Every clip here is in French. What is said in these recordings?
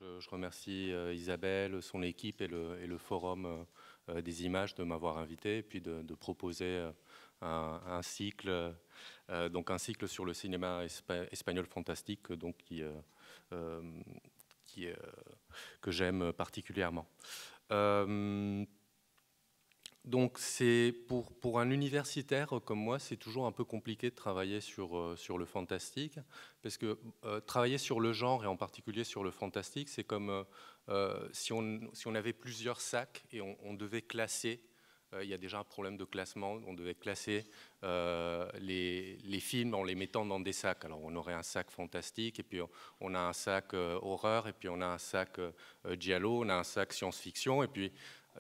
Je remercie Isabelle, son équipe et le Forum des images de m'avoir invité et puis de proposer un cycle, donc un cycle sur le cinéma espagnol fantastique donc euh, qui, euh, que j'aime particulièrement. Donc pour un universitaire comme moi, c'est toujours un peu compliqué de travailler sur le fantastique, parce que travailler sur le genre et en particulier sur le fantastique, c'est comme si on avait plusieurs sacs et on devait classer. Il y a déjà un problème de classement. On devait classer les films en les mettant dans des sacs. Alors on aurait un sac fantastique, et puis on a un sac horreur, et puis on a un sac giallo, on a un sac science-fiction, et puis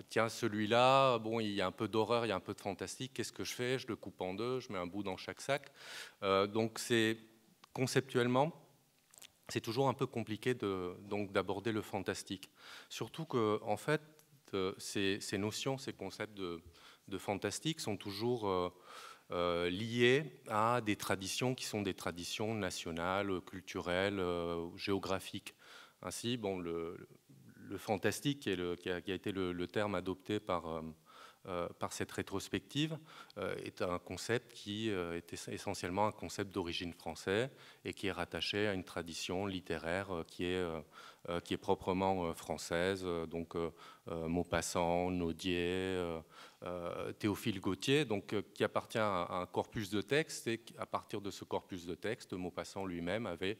tiens, celui-là, bon, il y a un peu d'horreur, il y a un peu de fantastique. Qu'est-ce que je fais? Je le coupe en deux, je mets un bout dans chaque sac. Donc, conceptuellement, c'est toujours un peu compliqué d'aborder le fantastique. Surtout que, en fait, ces notions, ces concepts de fantastique sont toujours liés à des traditions qui sont des traditions nationales, culturelles, géographiques. Ainsi, bon, le fantastique, qui a été le terme adopté par cette rétrospective, est un concept qui est essentiellement un concept d'origine française et qui est rattaché à une tradition littéraire qui est proprement française, donc Maupassant, Naudier, Théophile Gautier, donc qui appartient à un corpus de textes, et à partir de ce corpus de textes, Maupassant lui-même avait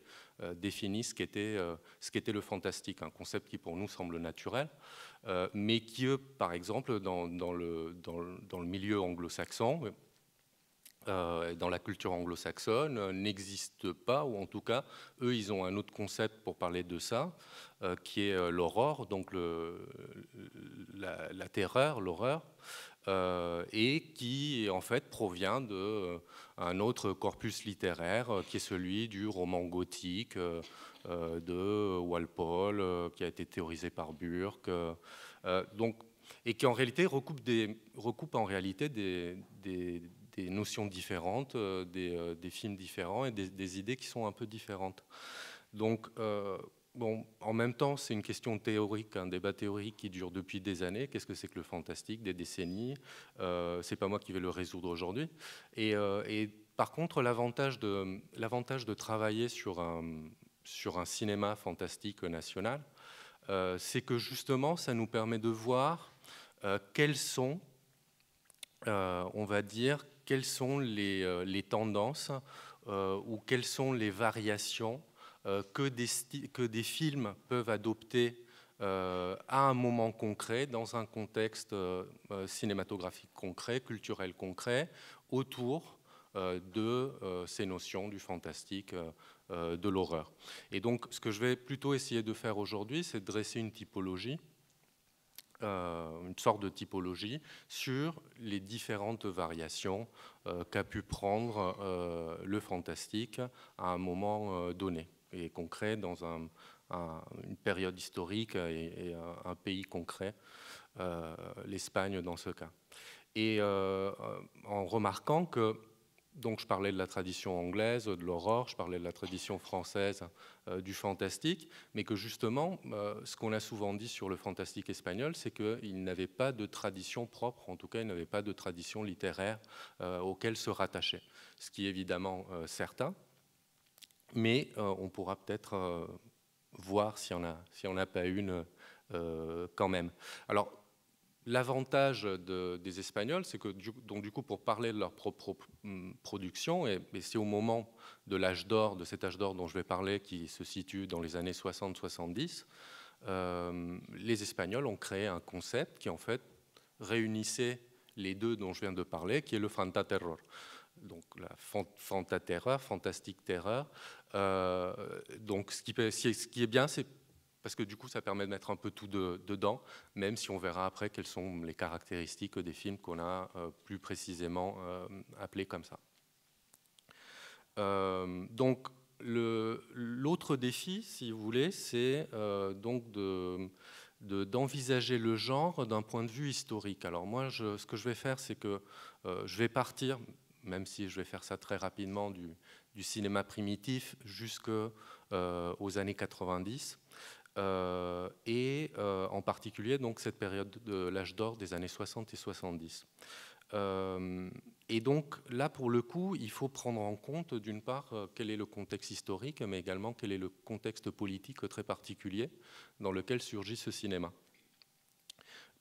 défini ce qu'était le fantastique, un concept qui pour nous semble naturel, mais qui, par exemple, dans le milieu anglo-saxon, dans la culture anglo-saxonne, n'existe pas, ou en tout cas, eux, ils ont un autre concept pour parler de ça, qui est l'aurore, donc la terreur, l'horreur, et qui, en fait, provient d'un autre corpus littéraire, qui est celui du roman gothique de Walpole, qui a été théorisé par Burke, donc, et qui, en réalité, recoupe en réalité des notions différentes, des films différents et des idées qui sont un peu différentes. Donc, bon, en même temps, c'est une question théorique, un débat théorique qui dure depuis des années. Qu'est-ce que c'est que le fantastique? Des décennies. C'est pas moi qui vais le résoudre aujourd'hui. Et par contre, l'avantage de travailler sur un cinéma fantastique national, c'est que justement, ça nous permet de voir quelles sont, on va dire, quelles sont les tendances ou quelles sont les variations que des films peuvent adopter à un moment concret, dans un contexte cinématographique concret, culturel concret, autour de ces notions du fantastique, de l'horreur. Et donc, ce que je vais plutôt essayer de faire aujourd'hui, c'est de dresser une typologie, une sorte de typologie sur les différentes variations qu'a pu prendre le fantastique à un moment donné et concret dans une période historique et un pays concret, l'Espagne dans ce cas. Et en remarquant que, donc je parlais de la tradition anglaise, de l'aurore, je parlais de la tradition française du fantastique, mais que justement, ce qu'on a souvent dit sur le fantastique espagnol, c'est qu'il n'avait pas de tradition propre, en tout cas, il n'avait pas de tradition littéraire auquel se rattacher. Ce qui est évidemment certain, mais on pourra peut-être voir s'il n'y en a pas une quand même. Alors, l'avantage des Espagnols, c'est que du coup, pour parler de leur propre production, et c'est au moment de l'âge d'or, de cet âge d'or dont je vais parler, qui se situe dans les années 60-70, les Espagnols ont créé un concept qui en fait réunissait les deux dont je viens de parler, qui est le fantaterror. Donc la fantaterreur, fantastique terreur. Donc ce qui est bien, c'est parce que du coup, ça permet de mettre un peu tout dedans, même si on verra après quelles sont les caractéristiques des films qu'on a plus précisément appelés comme ça. Donc, l'autre défi, si vous voulez, c'est donc d'envisager le genre d'un point de vue historique. Alors moi, ce que je vais faire, c'est que je vais partir, même si je vais faire ça très rapidement, du cinéma primitif jusqu'aux années 90. et en particulier donc, cette période de l'âge d'or des années 60 et 70. Et donc là, pour le coup, il faut prendre en compte d'une part quel est le contexte historique, mais également quel est le contexte politique très particulier dans lequel surgit ce cinéma.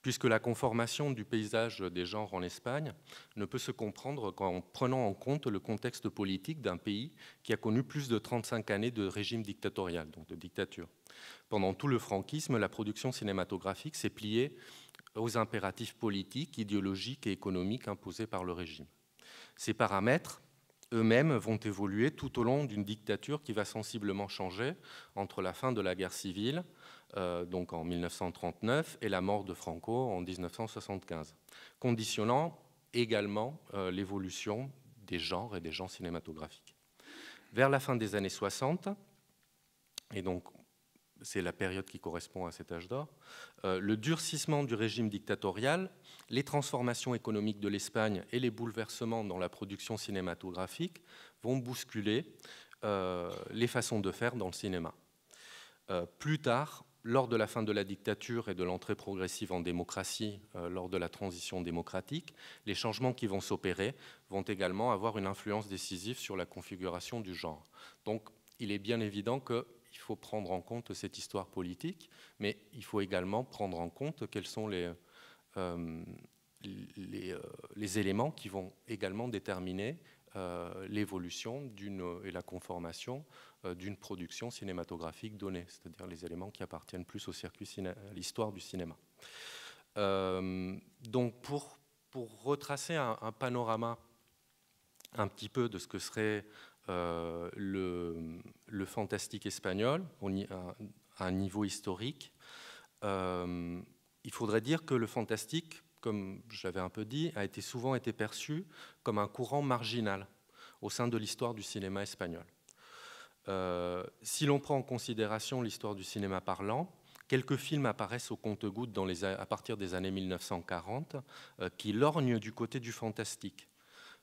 Puisque la conformation du paysage des genres en Espagne ne peut se comprendre qu'en prenant en compte le contexte politique d'un pays qui a connu plus de 35 années de régime dictatorial, donc de dictature. Pendant tout le franquisme, la production cinématographique s'est pliée aux impératifs politiques, idéologiques et économiques imposés par le régime. Ces paramètres eux-mêmes vont évoluer tout au long d'une dictature qui va sensiblement changer entre la fin de la guerre civile, donc en 1939, et la mort de Franco en 1975, conditionnant également l'évolution des genres et des genres cinématographiques. Vers la fin des années 60, et donc c'est la période qui correspond à cet âge d'or, le durcissement du régime dictatorial, les transformations économiques de l'Espagne et les bouleversements dans la production cinématographique vont bousculer les façons de faire dans le cinéma. Plus tard, lors de la fin de la dictature et de l'entrée progressive en démocratie, lors de la transition démocratique, les changements qui vont s'opérer vont également avoir une influence décisive sur la configuration du genre. Donc, il est bien évident qu'il faut prendre en compte cette histoire politique, mais il faut également prendre en compte quels sont les éléments qui vont également déterminer l'évolution et la conformation d'une production cinématographique donnée, c'est-à-dire les éléments qui appartiennent plus au circuit à l'histoire du cinéma. Donc pour retracer un panorama un petit peu de ce que serait le fantastique espagnol à un niveau historique, il faudrait dire que le fantastique, comme je l'avais un peu dit, a souvent été perçu comme un courant marginal au sein de l'histoire du cinéma espagnol. Si l'on prend en considération l'histoire du cinéma parlant, quelques films apparaissent au compte-gouttes à partir des années 1940 qui lorgnent du côté du fantastique,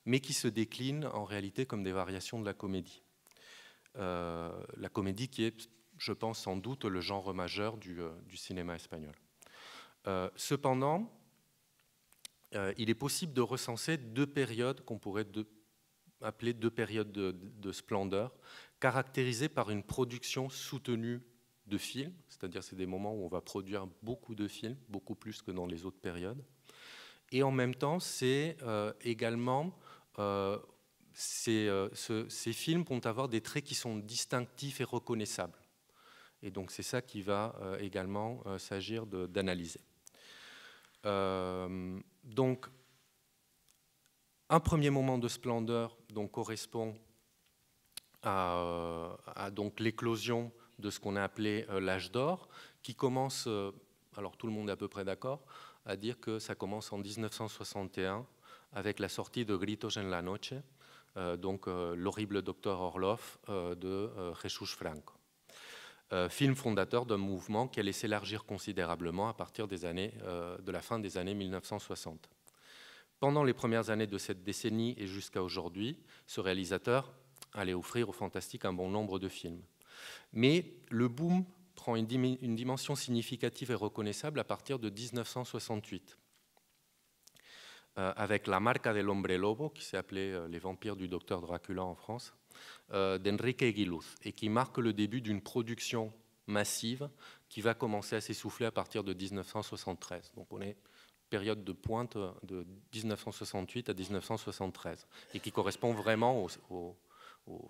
mais qui se déclinent en réalité comme des variations de la comédie. La comédie qui est, je pense, sans doute le genre majeur du cinéma espagnol. Cependant, il est possible de recenser deux périodes qu'on pourrait appeler deux périodes de splendeur, caractérisées par une production soutenue de films, c'est-à-dire c'est des moments où on va produire beaucoup de films, beaucoup plus que dans les autres périodes. Et en même temps, c'est également ces films vont avoir des traits qui sont distinctifs et reconnaissables. Et donc c'est ça qui va également s'agir d'analyser. Donc, un premier moment de splendeur donc, correspond à donc l'éclosion de ce qu'on a appelé l'âge d'or, qui commence, alors tout le monde est à peu près d'accord, à dire que ça commence en 1961 avec la sortie de Gritos en la Noche, donc l'horrible docteur Orloff de Jesús Franco. Film fondateur d'un mouvement qui allait s'élargir considérablement à partir de la fin des années 1960. Pendant les premières années de cette décennie et jusqu'à aujourd'hui, ce réalisateur allait offrir au fantastique un bon nombre de films. Mais le boom prend une dimension significative et reconnaissable à partir de 1968, avec La Marca del Hombre Lobo, qui s'est appelé Les Vampires du Docteur Dracula en France, d'Enrique Guiluz, et qui marque le début d'une production massive qui va commencer à s'essouffler à partir de 1973. Donc on est période de pointe de 1968 à 1973, et qui correspond vraiment aux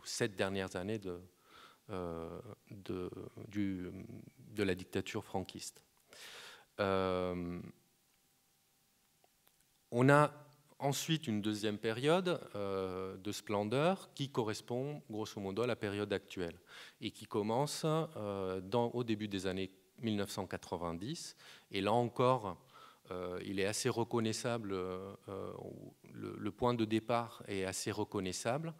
7 dernières années de la dictature franquiste. On a ensuite une deuxième période de splendeur qui correspond grosso modo à la période actuelle et qui commence au début des années 1990. Et là encore, il est assez reconnaissable, le point de départ est assez reconnaissable,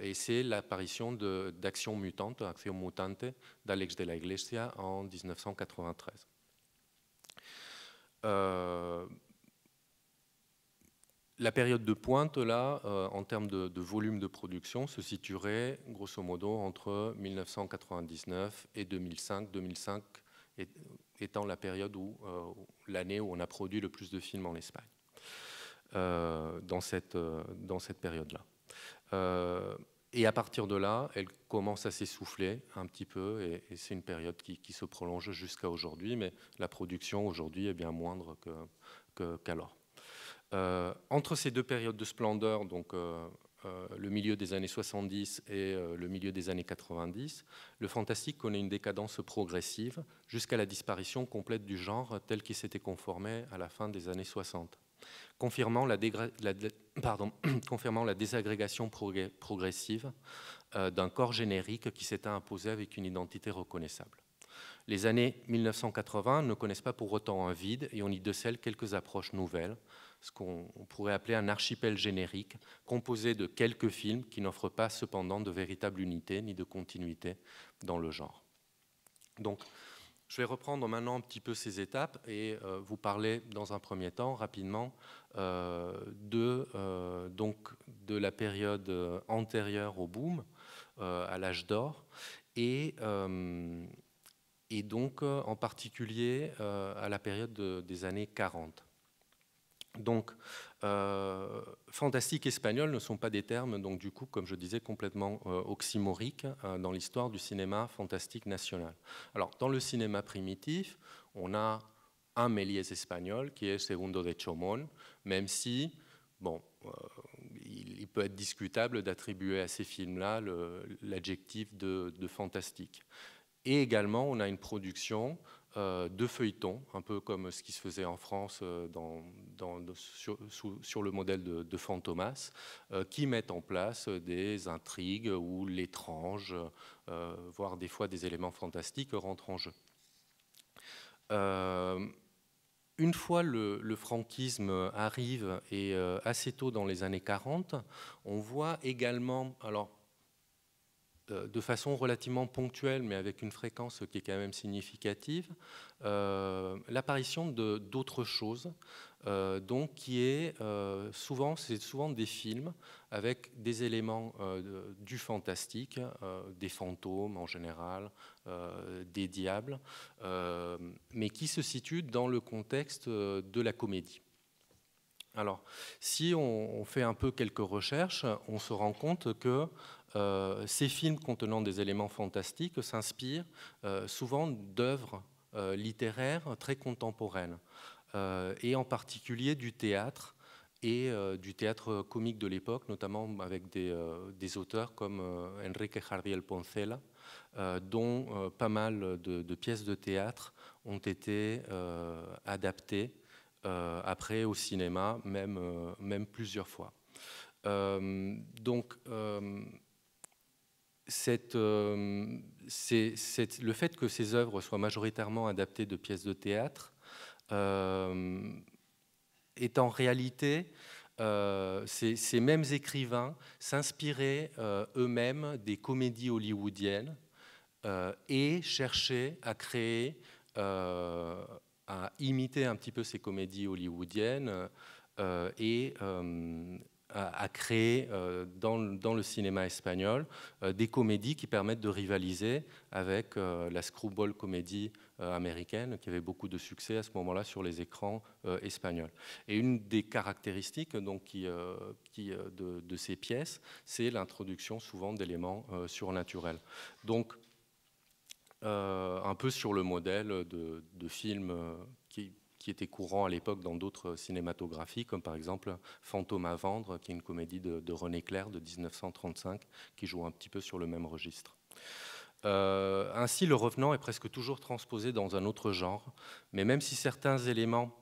et c'est l'apparition d'Acción Mutante, Acción Mutante d'Àlex de la Iglesia en 1993. la période de pointe, là, en termes de volume de production, se situerait grosso modo entre 1999 et 2005. 2005 étant la période l'année où on a produit le plus de films en Espagne, dans cette période-là. Et à partir de là, elle commence à s'essouffler un petit peu, et c'est une période qui se prolonge jusqu'à aujourd'hui, mais la production aujourd'hui est bien moindre qu'alors. Entre ces deux périodes de splendeur, donc le milieu des années 70 et le milieu des années 90, le fantastique connaît une décadence progressive jusqu'à la disparition complète du genre tel qu'il s'était conformé à la fin des années 60, confirmant la désagrégation progressive d'un corps générique qui s'était imposé avec une identité reconnaissable. Les années 1980 ne connaissent pas pour autant un vide, et on y décèle quelques approches nouvelles, ce qu'on pourrait appeler un archipel générique, composé de quelques films qui n'offrent pas cependant de véritable unité ni de continuité dans le genre. Donc, je vais reprendre maintenant un petit peu ces étapes et vous parler dans un premier temps, rapidement, de la période antérieure au boom, à l'âge d'or, et donc en particulier à la période des années 40. Donc, fantastique et espagnol ne sont pas des termes, donc du coup, comme je disais, complètement oxymoriques dans l'histoire du cinéma fantastique national. Alors, dans le cinéma primitif, on a un Méliès espagnol qui est Segundo de Chomón, même si, bon, il peut être discutable d'attribuer à ces films-là l'adjectif de fantastique. Et également, on a une production de feuilletons, un peu comme ce qui se faisait en France sur le modèle de Fantomas, qui mettent en place des intrigues où l'étrange, voire des fois des éléments fantastiques, rentrent en jeu. Une fois le franquisme arrive, et assez tôt dans les années 40, on voit également, alors de façon relativement ponctuelle, mais avec une fréquence qui est quand même significative, l'apparition d'autres choses, donc qui est c'est souvent des films avec des éléments du fantastique, des fantômes en général, des diables, mais qui se situent dans le contexte de la comédie. Alors, si on fait un peu quelques recherches, on se rend compte que ces films contenant des éléments fantastiques s'inspirent souvent d'œuvres littéraires très contemporaines, et en particulier du théâtre et du théâtre comique de l'époque, notamment avec des auteurs comme Enrique Jardiel Poncela, dont pas mal de pièces de théâtre ont été adaptées après au cinéma, même plusieurs fois. Donc, le fait que ces œuvres soient majoritairement adaptées de pièces de théâtre est en réalité, ces mêmes écrivains s'inspiraient eux-mêmes des comédies hollywoodiennes et cherchaient à créer, à imiter un petit peu ces comédies hollywoodiennes et à créer dans le cinéma espagnol des comédies qui permettent de rivaliser avec la screwball comédie américaine, qui avait beaucoup de succès à ce moment-là sur les écrans espagnols. Et une des caractéristiques donc, de ces pièces, c'est l'introduction souvent d'éléments surnaturels. Donc, un peu sur le modèle de films qui était courant à l'époque dans d'autres cinématographies, comme par exemple Fantôme à vendre, qui est une comédie de René Clair de 1935, qui joue un petit peu sur le même registre. Ainsi, Le Revenant est presque toujours transposé dans un autre genre, mais même si certains éléments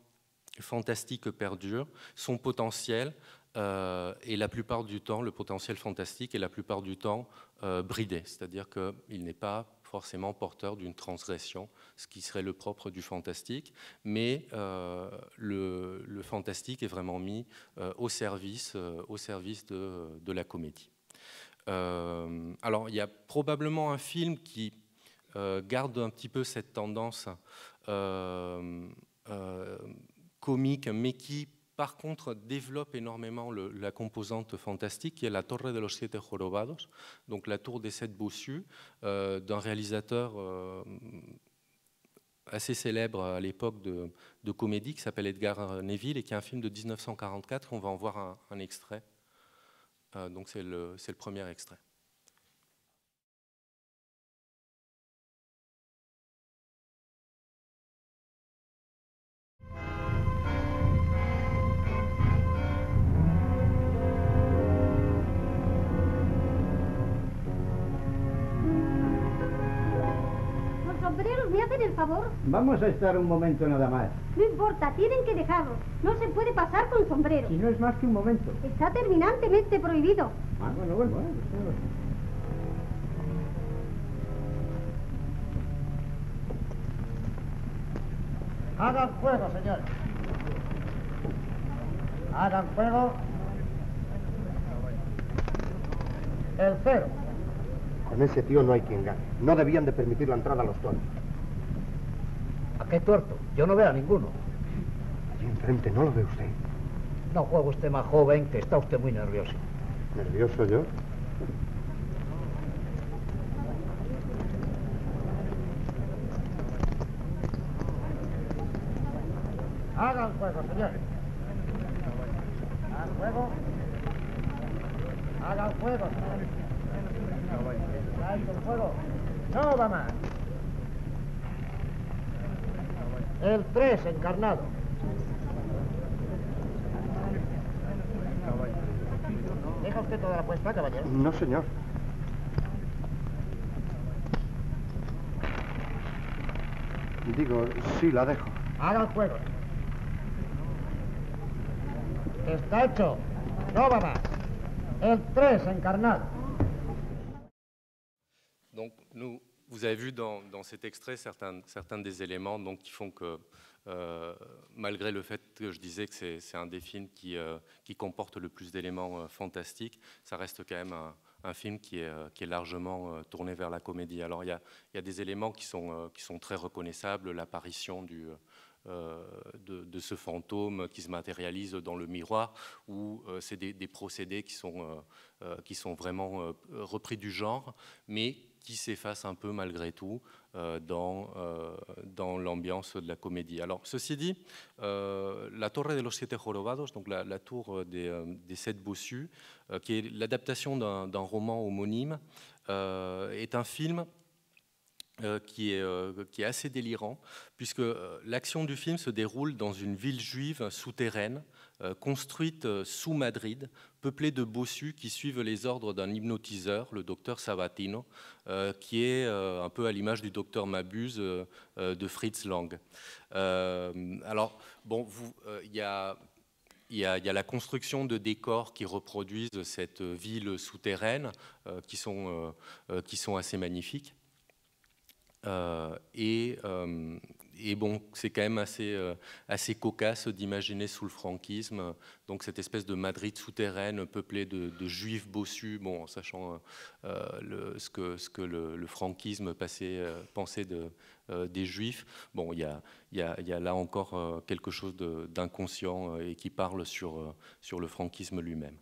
fantastiques perdurent, son potentiel et la plupart du temps, le potentiel fantastique est la plupart du temps bridé, c'est-à-dire qu'il n'est pas forcément porteur d'une transgression, ce qui serait le propre du fantastique, mais le fantastique est vraiment mis au service de la comédie. Alors, il y a probablement un film qui garde un petit peu cette tendance comique, mais qui par contre, développe énormément la composante fantastique, qui est la Torre de los Siete Jorobados, donc la tour des sept bossus, d'un réalisateur assez célèbre à l'époque de comédie, qui s'appelle Edgar Neville, et qui est un film de 1944. On va en voir un extrait. Donc c'est le premier extrait. ¿Me hacen el favor? Vamos a estar un momento nada más. No importa, tienen que dejarlo. No se puede pasar con sombrero. Si no es más que un momento. Está terminantemente prohibido. Ah, bueno. Hagan fuego, señores. Hagan fuego. El cero. Con ese tío no hay quien gane. No debían de permitir la entrada a los tuertos. ¿A qué tuerto? Yo no veo a ninguno. Allí enfrente, ¿no lo ve usted? No juega usted más joven, que está usted muy nervioso. ¿Nervioso yo? Hagan fuego, señores. Hagan fuego. Hagan fuego, señores. ¿Hay el fuego? No va más. El 3 encarnado. ¿Deja usted toda la puesta, caballero? No, señor. Digo, sí, la dejo. Hagan fuego. Está hecho. No va más. El 3 encarnado. Donc, vous avez vu dans cet extrait certains des éléments donc, qui font que, malgré le fait que je disais que c'est un des films qui comporte le plus d'éléments fantastiques, ça reste quand même un film qui est largement tourné vers la comédie. Alors, il y a des éléments qui sont très reconnaissables, l'apparition de ce fantôme qui se matérialise dans le miroir, ou c'est des procédés qui sont vraiment repris du genre, mais qui s'effacent un peu malgré tout dans l'ambiance de la comédie. Alors, ceci dit, la Torre de los Siete Jorobados, donc la tour des sept bossus, qui est l'adaptation d'un roman homonyme, est un film qui est assez délirant, puisque l'action du film se déroule dans une ville juive souterraine, construite sous Madrid, peuplée de bossus qui suivent les ordres d'un hypnotiseur, le docteur Sabatino, qui est un peu à l'image du docteur Mabuse de Fritz Lang. Alors, bon, il y a la construction de décors qui reproduisent cette ville souterraine, qui sont assez magnifiques. Et bon, c'est quand même assez cocasse d'imaginer sous le franquisme donc cette espèce de Madrid souterraine peuplée de juifs bossus, bon, en sachant ce que le franquisme pensait des juifs. Bon, il y a là encore quelque chose d'inconscient et qui parle sur le franquisme lui-même.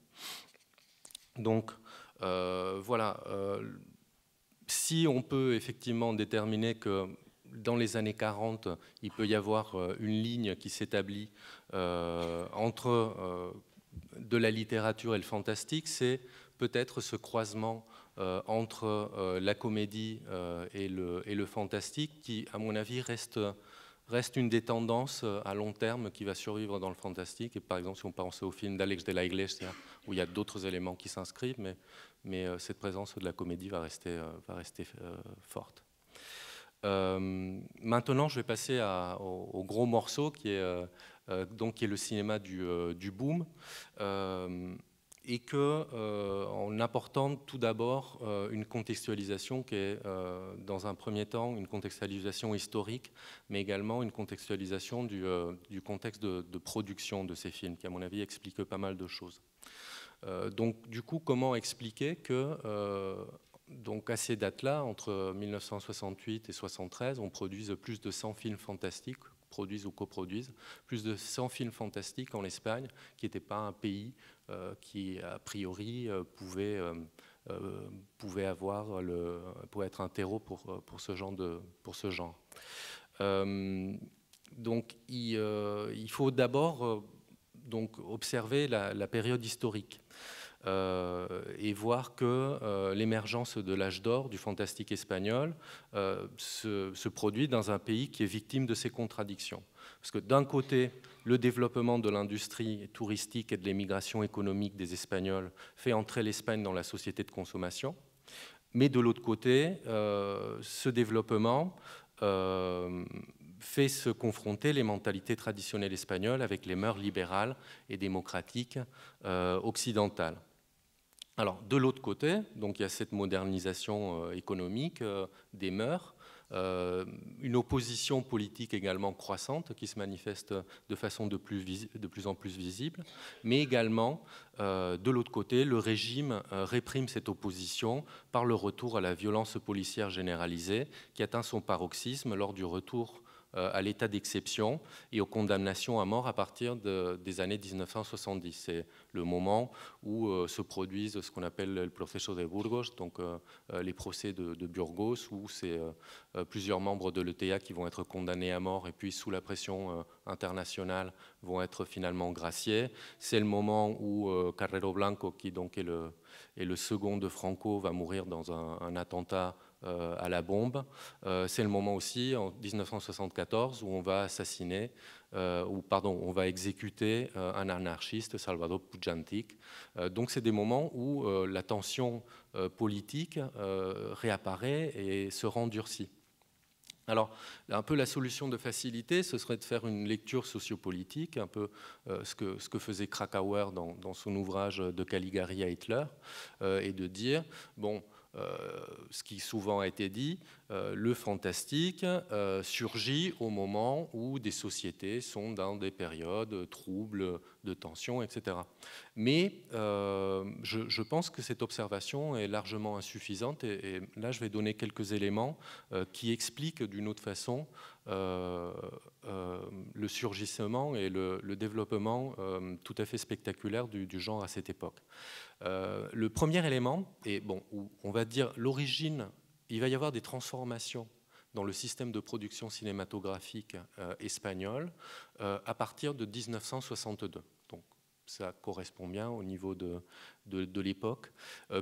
Donc voilà. Si on peut effectivement déterminer que dans les années 40, il peut y avoir une ligne qui s'établit entre de la littérature et le fantastique, c'est peut-être ce croisement entre la comédie et le fantastique qui, à mon avis, reste une des tendances à long terme qui va survivre dans le fantastique. Et par exemple, si on pense au film d'Alex de la Iglesia, où il y a d'autres éléments qui s'inscrivent, mais cette présence de la comédie va rester forte. Maintenant, je vais passer au gros morceau qui est le cinéma du boom, et en apportant tout d'abord une contextualisation qui est, dans un premier temps, une contextualisation historique, mais également une contextualisation du contexte de production de ces films, qui, à mon avis, explique pas mal de choses. Donc, du coup, comment expliquer que, donc à ces dates-là, entre 1968 et 1973, on produise plus de 100 films fantastiques, produisent ou coproduisent plus de 100 films fantastiques en Espagne, qui n'était pas un pays qui, a priori, pouvait être un terreau pour ce genre. Donc, il faut d'abord observer la période historique et voir que l'émergence de l'âge d'or du fantastique espagnol se produit dans un pays qui est victime de ces contradictions. Parce que d'un côté, le développement de l'industrie touristique et de l'émigration économique des Espagnols fait entrer l'Espagne dans la société de consommation, mais de l'autre côté, ce développement fait se confronter les mentalités traditionnelles espagnoles avec les mœurs libérales et démocratiques occidentales. Alors, de l'autre côté, donc, il y a cette modernisation économique des mœurs, une opposition politique également croissante qui se manifeste de façon de plus en plus visible, mais également, de l'autre côté, le régime réprime cette opposition par le retour à la violence policière généralisée qui atteint son paroxysme lors du retour à l'état d'exception et aux condamnations à mort à partir des années 1970. C'est le moment où se produisent ce qu'on appelle le proceso de Burgos, donc les procès de Burgos, où c'est plusieurs membres de l'ETA qui vont être condamnés à mort et puis sous la pression internationale vont être finalement graciés. C'est le moment où Carrero Blanco, qui donc est le second de Franco, va mourir dans un attentat à la bombe. C'est le moment aussi, en 1974, où on va assassiner, on va exécuter un anarchiste, Salvador Puig-Antich. Donc c'est des moments où la tension politique réapparaît et se rendurcit. Alors, un peu la solution de facilité, ce serait de faire une lecture sociopolitique, un peu ce que faisait Krakauer dans son ouvrage De Caligari à Hitler, et de dire, bon, ce qui souvent a été dit, le fantastique surgit au moment où des sociétés sont dans des périodes troubles, de tension, etc. Mais je pense que cette observation est largement insuffisante et là je vais donner quelques éléments qui expliquent d'une autre façon le surgissement et le développement tout à fait spectaculaire du genre à cette époque. Le premier élément, et bon, on va dire l'origine, il va y avoir des transformations dans le système de production cinématographique espagnol à partir de 1962. Donc ça correspond bien au niveau de l'époque,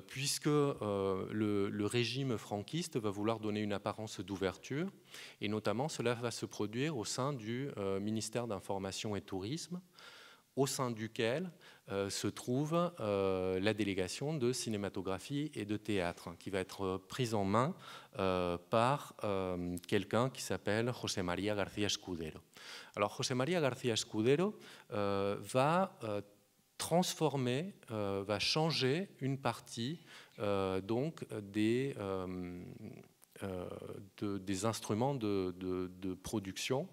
puisque le régime franquiste va vouloir donner une apparence d'ouverture, et notamment cela va se produire au sein du ministère d'Information et Tourisme, au sein duquel se trouve la délégation de cinématographie et de théâtre, qui va être prise en main par quelqu'un qui s'appelle José María García Escudero. Alors José María García Escudero va transformer, va changer une partie donc des instruments de production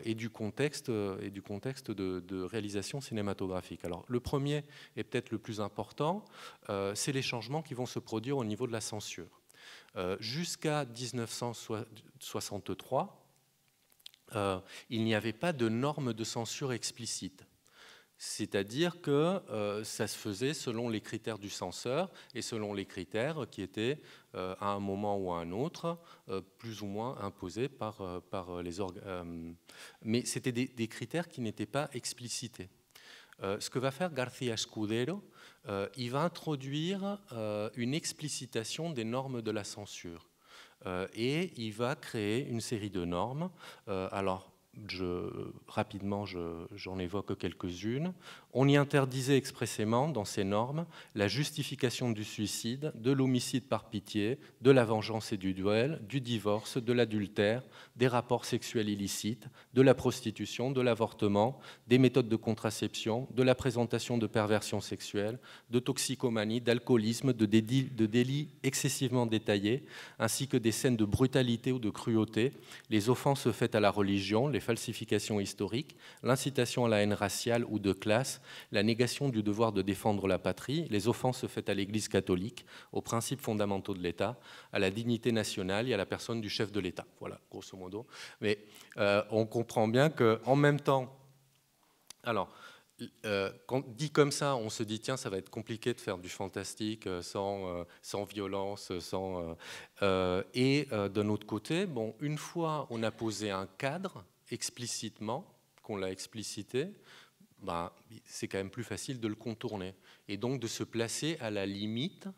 et du contexte de réalisation cinématographique. Alors, le premier est peut-être le plus important, c'est les changements qui vont se produire au niveau de la censure. Jusqu'à 1963, il n'y avait pas de normes de censure explicites. C'est-à-dire que ça se faisait selon les critères du censeur et selon les critères qui étaient, à un moment ou à un autre, plus ou moins imposés par les organes. Mais c'était des critères qui n'étaient pas explicités. Ce que va faire García Escudero, il va introduire une explicitation des normes de la censure. Et il va créer une série de normes. Alors, rapidement, j'en évoque quelques-unes. On y interdisait expressément, dans ces normes, la justification du suicide, de l'homicide par pitié, de la vengeance et du duel, du divorce, de l'adultère, des rapports sexuels illicites, de la prostitution, de l'avortement, des méthodes de contraception, de la présentation de perversions sexuelles, de toxicomanie, d'alcoolisme, de délits excessivement détaillés, ainsi que des scènes de brutalité ou de cruauté, les offenses faites à la religion, les les falsifications historiques, l'incitation à la haine raciale ou de classe, la négation du devoir de défendre la patrie, les offenses faites à l'Église catholique, aux principes fondamentaux de l'État, à la dignité nationale et à la personne du chef de l'État. Voilà, grosso modo. Mais on comprend bien qu'en même temps, alors, quand dit comme ça, on se dit tiens, ça va être compliqué de faire du fantastique sans violence, et d'un autre côté, bon, une fois on a posé un cadre explicitement, qu'on l'a explicité, ben, c'est quand même plus facile de le contourner et donc de se placer à la limite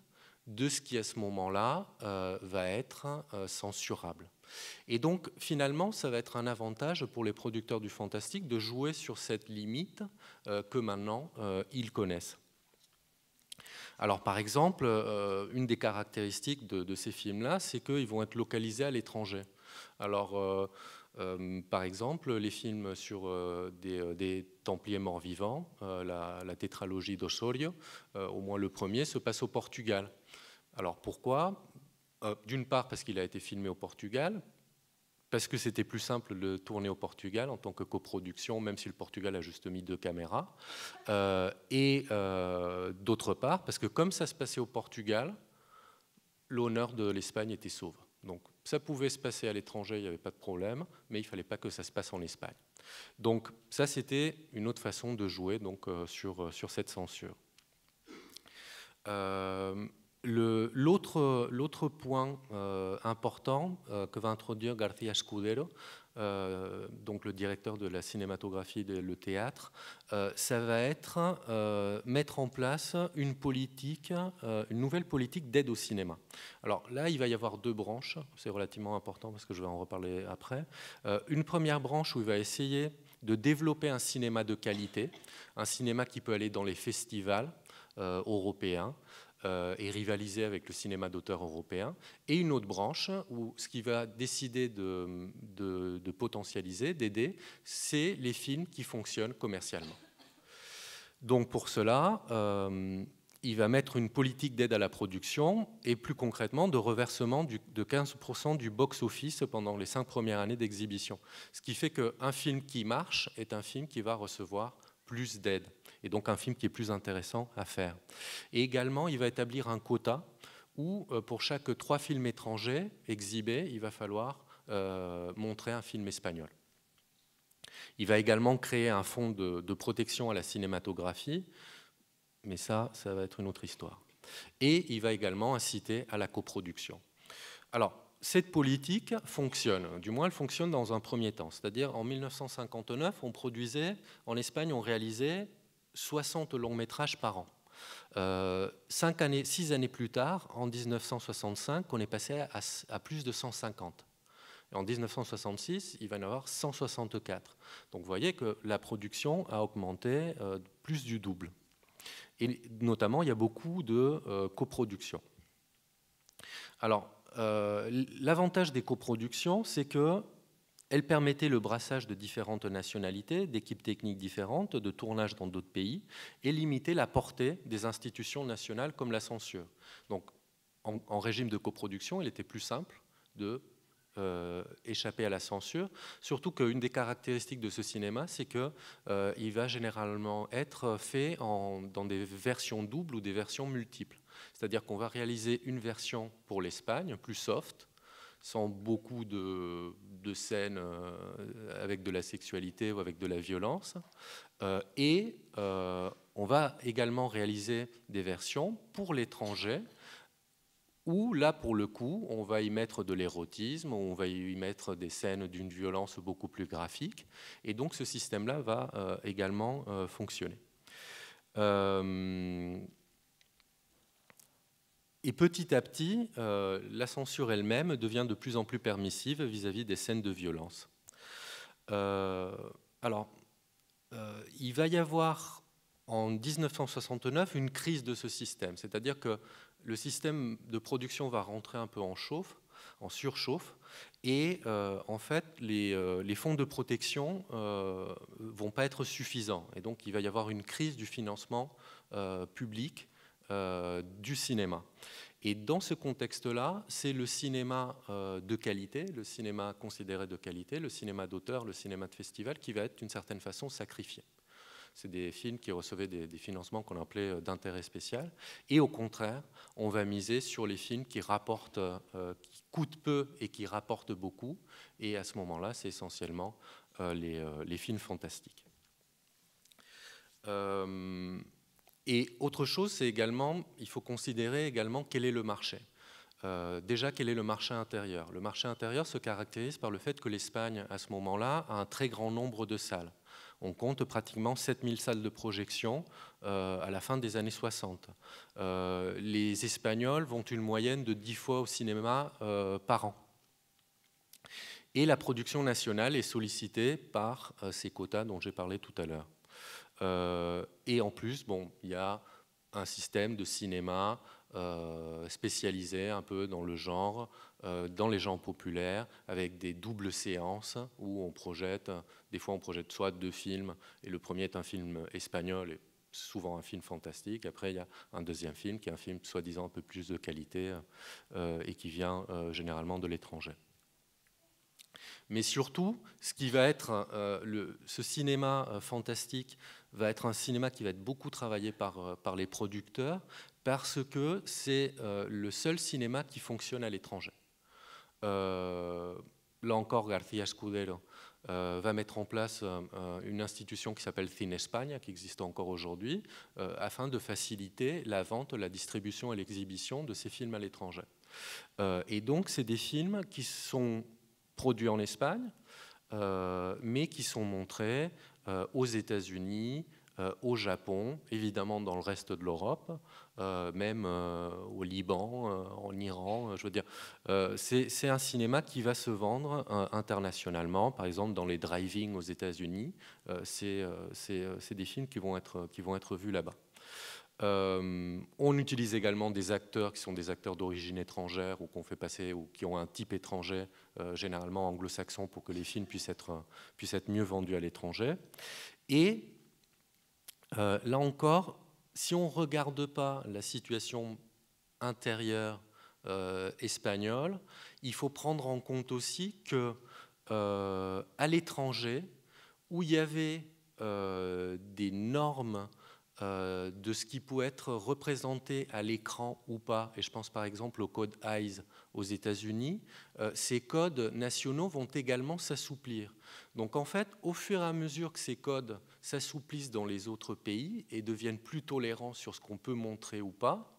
de ce qui à ce moment-là va être censurable. Et donc, finalement, ça va être un avantage pour les producteurs du fantastique de jouer sur cette limite que maintenant ils connaissent. Alors, par exemple, une des caractéristiques de ces films-là, c'est qu'ils vont être localisés à l'étranger. Alors, par exemple, les films sur des Templiers morts-vivants, la tétralogie d'Osorio, au moins le premier, se passe au Portugal. Alors, pourquoi ? D'une part, parce qu'il a été filmé au Portugal, parce que c'était plus simple de tourner au Portugal en tant que coproduction, même si le Portugal a juste mis 2 caméras. Et d'autre part, parce que comme ça se passait au Portugal, l'honneur de l'Espagne était sauve. Donc ça pouvait se passer à l'étranger, il n'y avait pas de problème, mais il ne fallait pas que ça se passe en Espagne. Donc ça, c'était une autre façon de jouer donc, sur cette censure. L'autre point important que va introduire García Escudero, donc le directeur de la cinématographie et le théâtre, ça va être mettre en place une nouvelle politique d'aide au cinéma. Alors là, il va y avoir 2 branches, c'est relativement important parce que je vais en reparler après. Une première branche où il va essayer de développer un cinéma de qualité, un cinéma qui peut aller dans les festivals européens, et rivaliser avec le cinéma d'auteur européen, et une autre branche où ce qu'il va décider de potentialiser, d'aider, c'est les films qui fonctionnent commercialement. Donc pour cela, il va mettre une politique d'aide à la production et plus concrètement de reversement de 15% du box-office pendant les 5 premières années d'exhibition. Ce qui fait qu'un film qui marche est un film qui va recevoir plus d'aide, et donc un film qui est plus intéressant à faire. Et également, il va établir un quota où, pour chaque 3 films étrangers exhibés, il va falloir montrer un film espagnol. Il va également créer un fonds de protection à la cinématographie, mais ça va être une autre histoire. Et il va également inciter à la coproduction. Alors, cette politique fonctionne, du moins elle fonctionne dans un premier temps. C'est-à-dire, en 1959, en Espagne, on réalisait 60 longs métrages par an. 6 années plus tard, en 1965, on est passé à plus de 150. Et en 1966, il va y en avoir 164. Donc vous voyez que la production a augmenté plus du double. Et notamment, il y a beaucoup de coproductions. Alors, l'avantage des coproductions, c'est qu'elles permettaient le brassage de différentes nationalités, d'équipes techniques différentes, de tournage dans d'autres pays, et limiter la portée des institutions nationales comme la censure. Donc, en régime de coproduction, il était plus simple de échapper à la censure, surtout qu'une des caractéristiques de ce cinéma, c'est qu'il va généralement être fait dans des versions doubles ou des versions multiples. C'est-à-dire qu'on va réaliser une version pour l'Espagne, plus soft, sans beaucoup de scènes avec de la sexualité ou avec de la violence. Et on va également réaliser des versions pour l'étranger, où là, pour le coup, on va y mettre de l'érotisme, on va y mettre des scènes d'une violence beaucoup plus graphique. Et donc ce système-là va également fonctionner. Et petit à petit, la censure elle-même devient de plus en plus permissive vis-à-vis des scènes de violence. Alors, il va y avoir en 1969 une crise de ce système, c'est-à-dire que le système de production va rentrer un peu en surchauffe, et en fait, les fonds de protection vont pas être suffisants. Et donc, il va y avoir une crise du financement public du cinéma. Et dans ce contexte-là, c'est le cinéma de qualité, le cinéma considéré de qualité, le cinéma d'auteur, le cinéma de festival, qui va être d'une certaine façon sacrifié. C'est des films qui recevaient des financements qu'on appelait d'intérêt spécial. Et au contraire, on va miser sur les films qui rapportent, qui coûtent peu et qui rapportent beaucoup. Et à ce moment-là, c'est essentiellement les films fantastiques. Et autre chose, c'est également, il faut considérer également quel est le marché. Déjà, quel est le marché intérieur? Le marché intérieur se caractérise par le fait que l'Espagne, à ce moment-là, a un très grand nombre de salles. On compte pratiquement 7000 salles de projection à la fin des années 60. Les Espagnols vont une moyenne de 10 fois au cinéma par an. Et la production nationale est sollicitée par ces quotas dont j'ai parlé tout à l'heure. Et en plus, bon, il y a un système de cinéma spécialisé un peu dans le genre, dans les genres populaires, avec des doubles séances où on projette, des fois on projette soit 2 films, et le premier est un film espagnol, et souvent un film fantastique. Après, il y a un deuxième film qui est un film soi-disant un peu plus de qualité et qui vient généralement de l'étranger. Mais surtout, ce qui va être ce cinéma fantastique va être un cinéma qui va être beaucoup travaillé par les producteurs parce que c'est le seul cinéma qui fonctionne à l'étranger. Là encore, García Escudero va mettre en place une institution qui s'appelle Cine España, qui existe encore aujourd'hui, afin de faciliter la vente, la distribution et l'exhibition de ces films à l'étranger. Et donc, c'est des films qui sont produits en Espagne, mais qui sont montrés aux États-Unis, au Japon, évidemment dans le reste de l'Europe, même au Liban, en Iran. Je veux dire, c'est un cinéma qui va se vendre internationalement, par exemple dans les drive-in aux États-Unis. C'est des films qui vont être vus là-bas. On utilise également des acteurs qui sont des acteurs d'origine étrangère ou qu'on fait passer ou qui ont un type étranger, généralement anglo-saxon, pour que les films puissent être mieux vendus à l'étranger. Et là encore, si on ne regarde pas la situation intérieure espagnole, il faut prendre en compte aussi que à l'étranger, où il y avait des normes de ce qui pouvait être représenté à l'écran ou pas, et je pense par exemple au code Hays aux États-Unis, ces codes nationaux vont également s'assouplir. Donc en fait, au fur et à mesure que ces codes s'assouplissent dans les autres pays et deviennent plus tolérants sur ce qu'on peut montrer ou pas,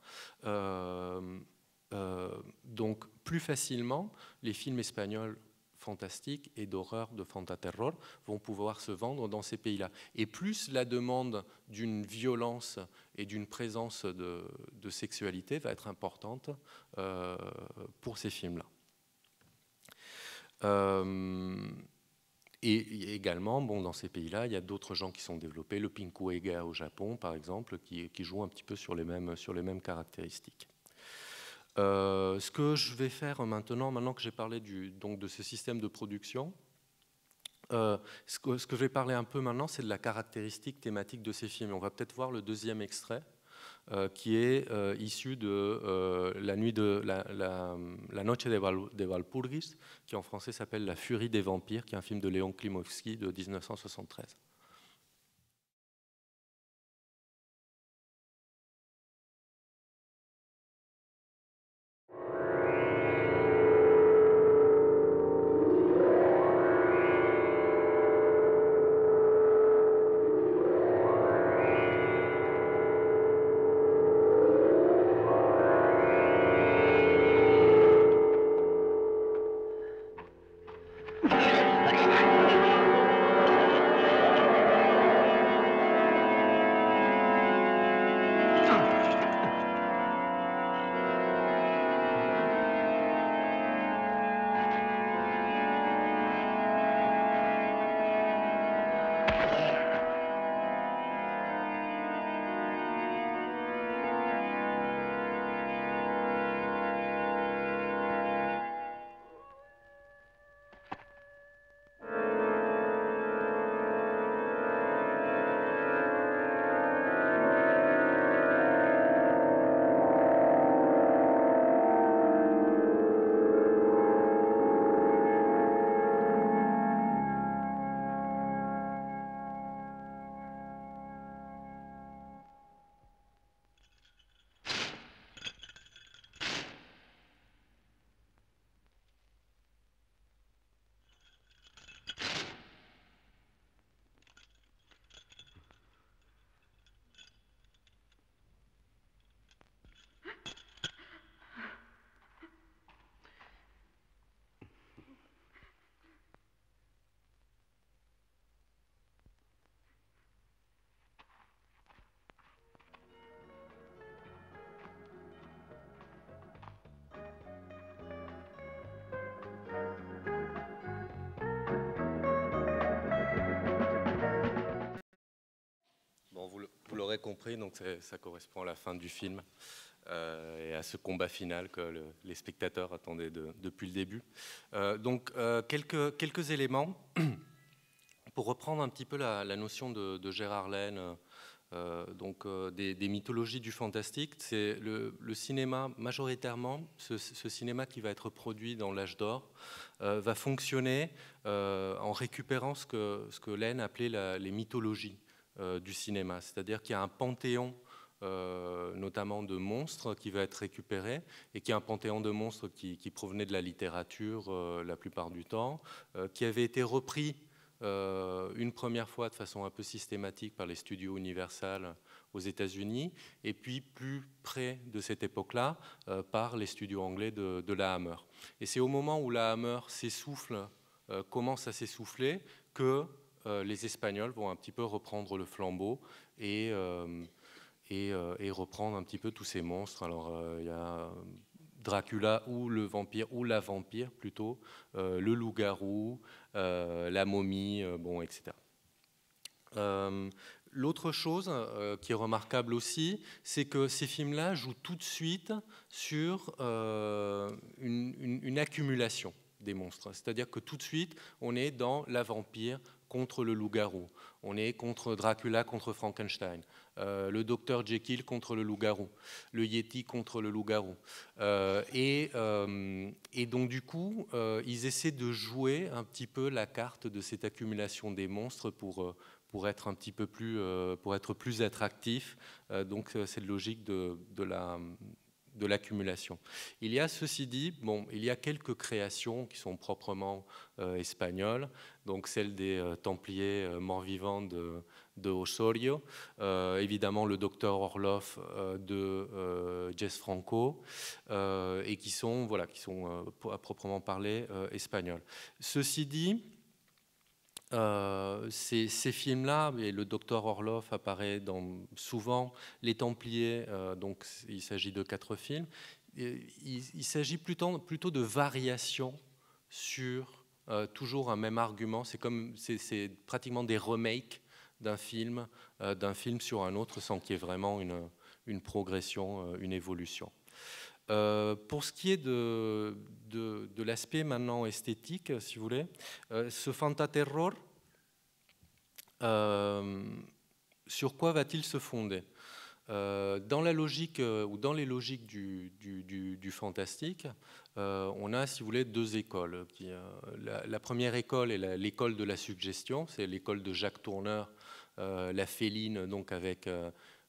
donc plus facilement, les films espagnols fantastiques et d'horreur, de fantaterror, vont pouvoir se vendre dans ces pays-là. Et plus la demande d'une violence et d'une présence de sexualité va être importante pour ces films-là. Et également, bon, dans ces pays-là, il y a d'autres genres qui sont développés. Le Pinkuega au Japon, par exemple, qui joue un petit peu sur les mêmes caractéristiques. Ce que je vais faire maintenant que j'ai parlé donc de ce système de production, ce que je vais parler un peu maintenant, c'est de la caractéristique thématique de ces films. On va peut-être voir le deuxième extrait, qui est issu de la Noche de Walpurgis, qui en français s'appelle La Furie des vampires, qui est un film de Léon Klimovsky de 1973. l'aurez compris, donc ça correspond à la fin du film et à ce combat final que les spectateurs attendaient depuis le début. Donc, quelques éléments pour reprendre un petit peu la notion de Gérard Laine, des mythologies du fantastique. C'est le cinéma, majoritairement, ce cinéma qui va être produit dans l'âge d'or, va fonctionner en récupérant ce que Laine appelait les mythologies du cinéma. C'est-à-dire qu'il y a un panthéon, notamment de monstres, qui va être récupéré, et qui est un panthéon de monstres qui provenait de la littérature la plupart du temps, qui avait été repris une première fois de façon un peu systématique par les studios Universal aux États-Unis, et puis plus près de cette époque-là par les studios anglais de la Hammer. Et c'est au moment où la Hammer s'essouffle, commence à s'essouffler, que les Espagnols vont un petit peu reprendre le flambeau et reprendre un petit peu tous ces monstres. Alors il y a Dracula ou le vampire, ou la vampire plutôt, le loup-garou, la momie, etc. L'autre chose qui est remarquable aussi, c'est que ces films-là jouent tout de suite sur une accumulation des monstres. C'est-à-dire que tout de suite, on est dans la vampire contre le loup-garou. On est contre Dracula contre Frankenstein. Le docteur Jekyll contre le loup-garou. Le Yeti contre le loup-garou. Et donc, du coup, ils essaient de jouer un petit peu la carte de cette accumulation des monstres pour être un petit peu plus, pour être plus attractif. Donc, cette logique de l'accumulation. Il y a, ceci dit, il y a quelques créations qui sont proprement espagnoles, donc celle des Templiers morts-vivants de Osorio, évidemment le docteur Orloff de Jess Franco, et qui sont à proprement parler espagnols. Ceci dit, ces films-là, et le docteur Orloff apparaît dans souvent les Templiers, donc il s'agit de 4 films. Il s'agit plutôt de variations sur toujours un même argument. C'est pratiquement des remakes d'un film sur un autre, sans qu'il y ait vraiment une progression, une évolution. Pour ce qui est de l'aspect maintenant esthétique, si vous voulez, ce fantaterror, sur quoi va-t-il se fonder? Dans la logique ou dans les logiques du fantastique, on a, si vous voulez, 2 écoles. La première école est l'école de la suggestion, c'est l'école de Jacques Tourneur, la féline, donc avec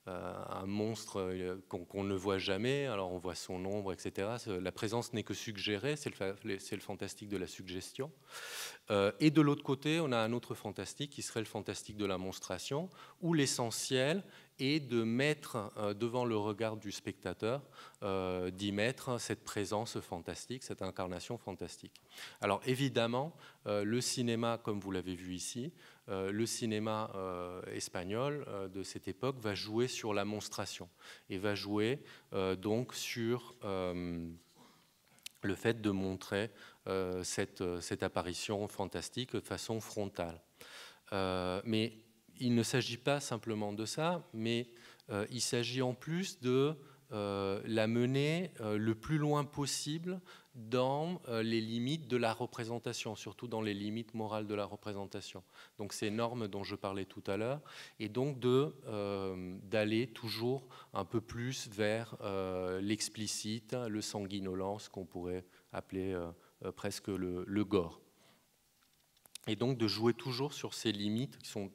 un monstre qu'on ne voit jamais, alors on voit son ombre, etc. La présence n'est que suggérée, c'est le fantastique de la suggestion. Et de l'autre côté, on a un autre fantastique qui serait le fantastique de la monstration, où l'essentiel est de mettre devant le regard du spectateur, d'y mettre cette présence fantastique, cette incarnation fantastique. Alors évidemment, le cinéma, comme vous l'avez vu ici, le cinéma espagnol de cette époque va jouer sur la monstration et va jouer donc sur le fait de montrer cette apparition fantastique de façon frontale. Mais il ne s'agit pas simplement de ça, mais il s'agit en plus de la mener le plus loin possible dans les limites de la représentation, surtout dans les limites morales de la représentation. Donc ces normes dont je parlais tout à l'heure, et donc d'aller toujours un peu plus vers l'explicite, le sanguinolent, ce qu'on pourrait appeler presque le gore. Et donc de jouer toujours sur ces limites qui sont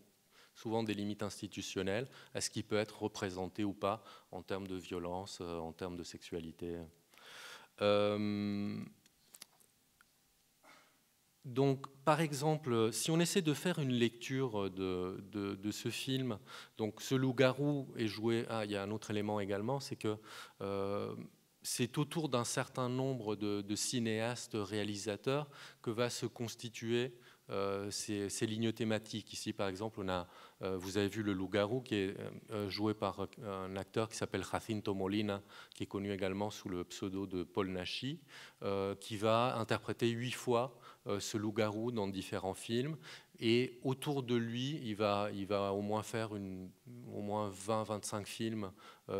souvent des limites institutionnelles, à ce qui peut être représenté ou pas en termes de violence, en termes de sexualité. Donc, par exemple, si on essaie de faire une lecture de ce film, donc ce loup-garou est joué... Ah, il y a un autre élément également, c'est que c'est autour d'un certain nombre de cinéastes, réalisateurs, que va se constituer ces lignes thématiques. Ici, par exemple, vous avez vu le loup-garou qui est joué par un acteur qui s'appelle Jacinto Molina, qui est connu également sous le pseudo de Paul Naschy, qui va interpréter 8 fois ce loup-garou dans différents films. Et autour de lui, il va au moins faire au moins 20-25 films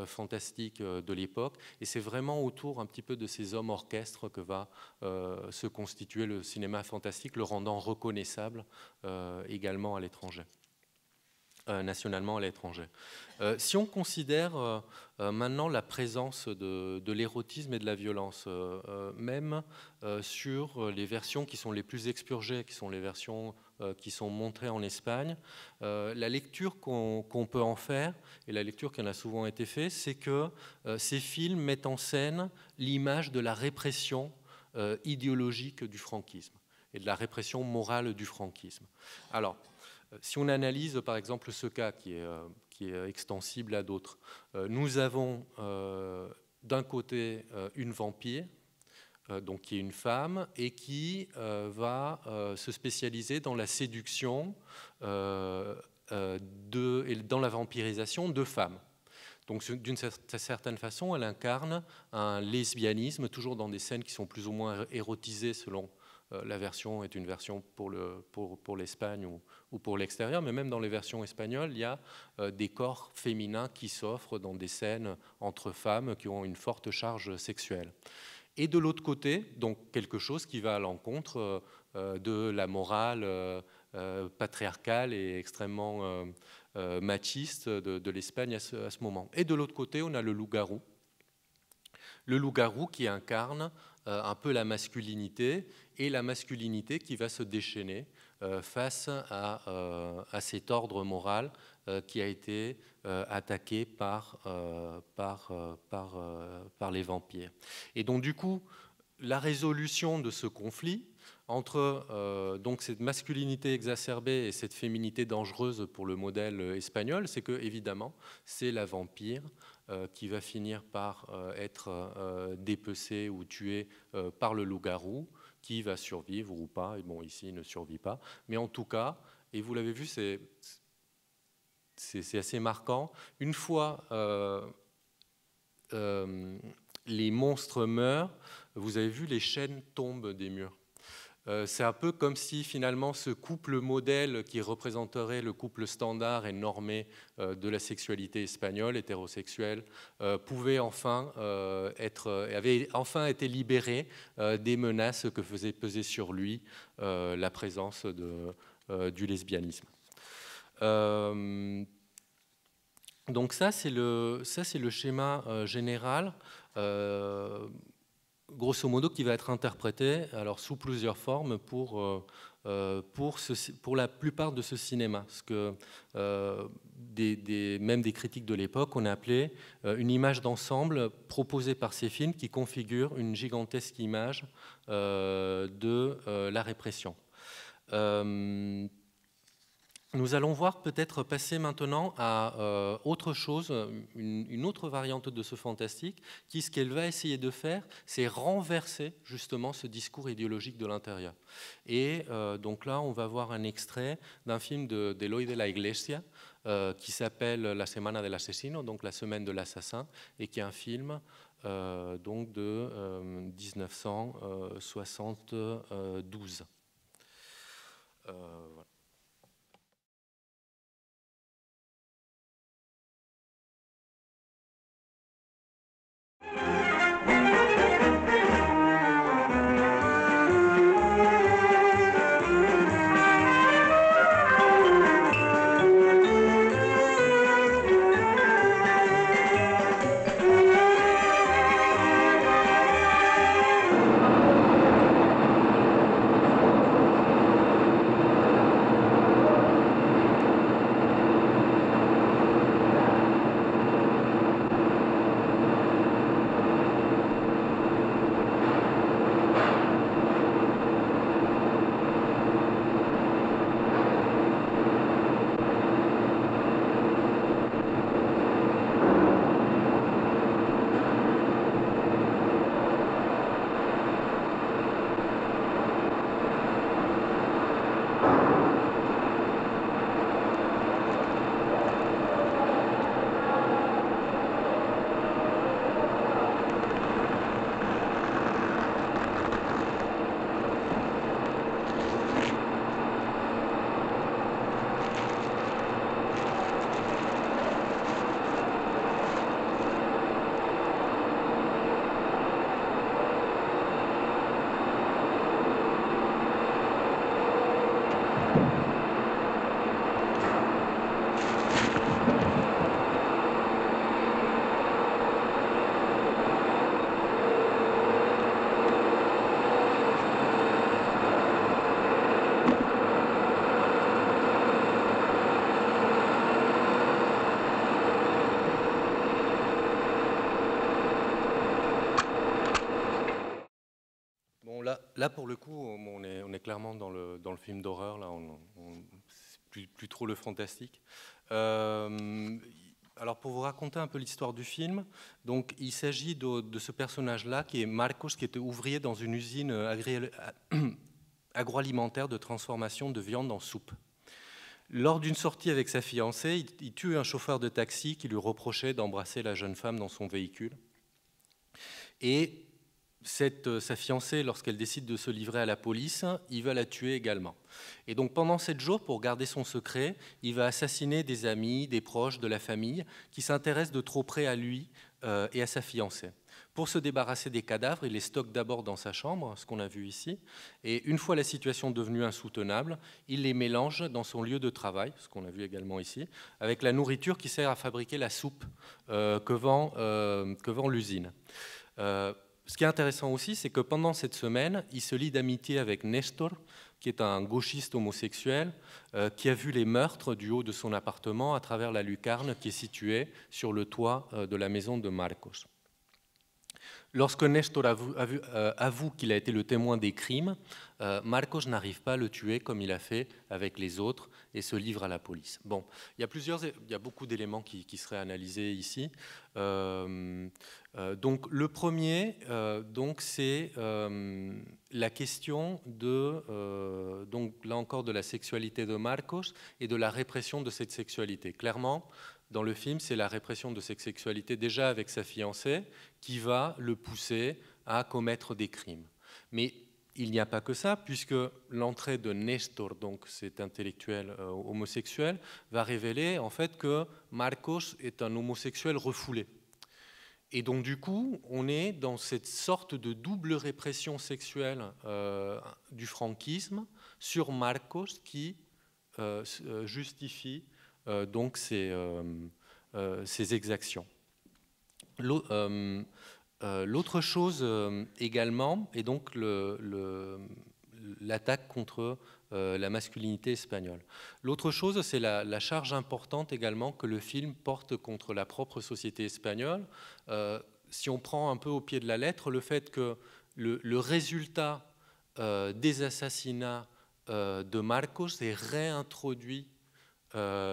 fantastiques de l'époque. Et c'est vraiment autour un petit peu de ces hommes orchestres que va se constituer le cinéma fantastique, le rendant reconnaissable également à l'étranger. Nationalement à l'étranger. Si on considère maintenant la présence de l'érotisme et de la violence, même sur les versions qui sont les plus expurgées, qui sont les versions qui sont montrées en Espagne, la lecture qu'on peut en faire, et la lecture qui en a souvent été faite, c'est que ces films mettent en scène l'image de la répression idéologique du franquisme et de la répression morale du franquisme. Alors, si on analyse par exemple ce cas qui est extensible à d'autres, nous avons d'un côté une vampire, donc qui est une femme, et qui va se spécialiser dans la séduction et dans la vampirisation de femmes. Donc d'une certaine façon, elle incarne un lesbianisme, toujours dans des scènes qui sont plus ou moins érotisées selon la version est une version pour l'Espagne ou pour l'extérieur, mais même dans les versions espagnoles, il y a des corps féminins qui s'offrent dans des scènes entre femmes qui ont une forte charge sexuelle. Et de l'autre côté, donc quelque chose qui va à l'encontre de la morale patriarcale et extrêmement machiste de l'Espagne à ce moment. Et de l'autre côté, on a le loup-garou. Le loup-garou qui incarne un peu la masculinité, et la masculinité qui va se déchaîner face à cet ordre moral qui a été attaqué par les vampires. Et donc du coup, la résolution de ce conflit entre donc cette masculinité exacerbée et cette féminité dangereuse pour le modèle espagnol, c'est que évidemment c'est la vampire qui va finir par être dépecée ou tuée par le loup-garou, qui va survivre ou pas. Et bon, ici il ne survit pas, mais en tout cas, et vous l'avez vu, c'est assez marquant. Une fois les monstres meurent, vous avez vu, les chaînes tombent des murs. C'est un peu comme si finalement ce couple modèle qui représenterait le couple standard et normé de la sexualité espagnole, hétérosexuelle, avait enfin été libéré des menaces que faisait peser sur lui la présence du lesbianisme. Donc ça, c'est le schéma général. Grosso modo, qui va être interprété alors, sous plusieurs formes pour la plupart de ce cinéma. Ce que même des critiques de l'époque, on a appelé une image d'ensemble proposée par ces films qui configure une gigantesque image de la répression. Nous allons voir peut-être passer maintenant à autre chose, une autre variante de ce fantastique, qui, ce qu'elle va essayer de faire, c'est renverser justement ce discours idéologique de l'intérieur. Et donc là, on va voir un extrait d'un film d'Eloy de la Iglesia qui s'appelle La Semana del Asesino, donc la semaine de l'assassin, et qui est un film donc de 1972. Voilà. là, pour le coup, on est clairement dans le film d'horreur. Là, c'est plus trop le fantastique. Alors, pour vous raconter un peu l'histoire du film, donc, il s'agit de ce personnage-là, qui est Marcos, qui était ouvrier dans une usine agroalimentaire de transformation de viande en soupe. Lors d'une sortie avec sa fiancée, il tue un chauffeur de taxi qui lui reprochait d'embrasser la jeune femme dans son véhicule. Et sa fiancée, lorsqu'elle décide de se livrer à la police, il va la tuer également. Et donc pendant 7 jours, pour garder son secret, il va assassiner des amis, des proches, de la famille, qui s'intéressent de trop près à lui et à sa fiancée. Pour se débarrasser des cadavres, il les stocke d'abord dans sa chambre, ce qu'on a vu ici, et une fois la situation devenue insoutenable, il les mélange dans son lieu de travail, ce qu'on a vu également ici, avec la nourriture qui sert à fabriquer la soupe que vend l'usine. Ce qui est intéressant aussi, c'est que pendant cette semaine, il se lie d'amitié avec Nestor, qui est un gauchiste homosexuel, qui a vu les meurtres du haut de son appartement à travers la lucarne qui est située sur le toit de la maison de Marcos. Lorsque Nestor avoue qu'il a été le témoin des crimes, Marcos n'arrive pas à le tuer comme il a fait avec les autres et se livre à la police. Bon, il y a beaucoup d'éléments qui seraient analysés ici. Donc, le premier, c'est la question donc là encore de la sexualité de Marcos et de la répression de cette sexualité. Clairement, dans le film, c'est la répression de cette sexualité déjà avec sa fiancée qui va le pousser à commettre des crimes. Mais il n'y a pas que ça, puisque l'entrée de Nestor, donc cet intellectuel homosexuel, va révéler en fait que Marcos est un homosexuel refoulé. Et donc du coup, on est dans cette sorte de double répression sexuelle du franquisme sur Marcos qui justifie donc ces exactions. L'autre chose également est donc l'attaque contre la masculinité espagnole. L'autre chose, c'est la charge importante également que le film porte contre la propre société espagnole. Si on prend un peu au pied de la lettre, le fait que le résultat des assassinats de Marcos est réintroduit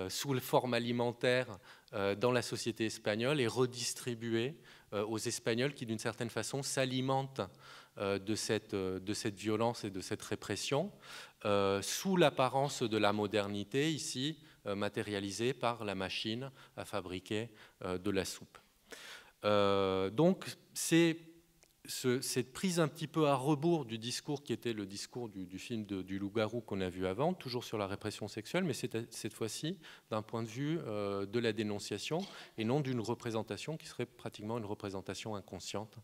sous le forme alimentaire dans la société espagnole et redistribué aux Espagnols qui, d'une certaine façon, s'alimentent de cette violence et de cette répression sous l'apparence de la modernité, ici matérialisée par la machine à fabriquer de la soupe. Donc, c'est cette prise un petit peu à rebours du discours qui était le discours du film du loup-garou qu'on a vu avant, toujours sur la répression sexuelle, mais cette fois-ci d'un point de vue de la dénonciation et non d'une représentation qui serait pratiquement une représentation inconsciente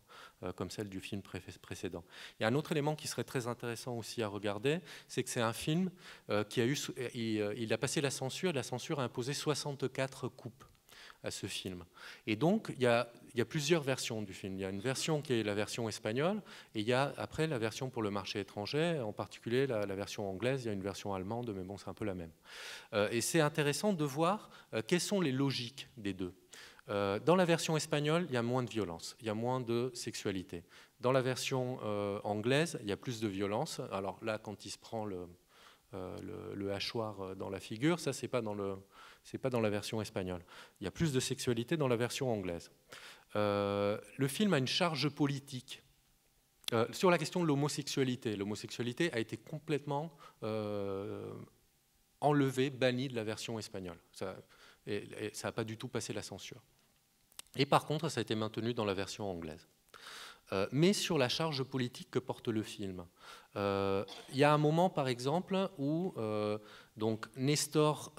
comme celle du film précédent. Il y a un autre élément qui serait très intéressant aussi à regarder, c'est que c'est un film qui a eu, il a passé la censure a imposé 64 coupes à ce film. Et donc, il y a plusieurs versions du film. Il y a une version qui est la version espagnole, et il y a après la version pour le marché étranger, en particulier la version anglaise, il y a une version allemande, mais bon, c'est un peu la même. Et c'est intéressant de voir quelles sont les logiques des deux. Dans la version espagnole, il y a moins de violence, il y a moins de sexualité. Dans la version anglaise, il y a plus de violence. Alors là, quand il se prend le hachoir dans la figure, ça, c'est pas dans la version espagnole. Il y a plus de sexualité dans la version anglaise. Le film a une charge politique. Sur la question de l'homosexualité, l'homosexualité a été complètement enlevée, bannie de la version espagnole. Ça n'a pas du tout passé la censure. Et par contre, ça a été maintenu dans la version anglaise. Mais sur la charge politique que porte le film. Il y a un moment, par exemple, où donc Nestor,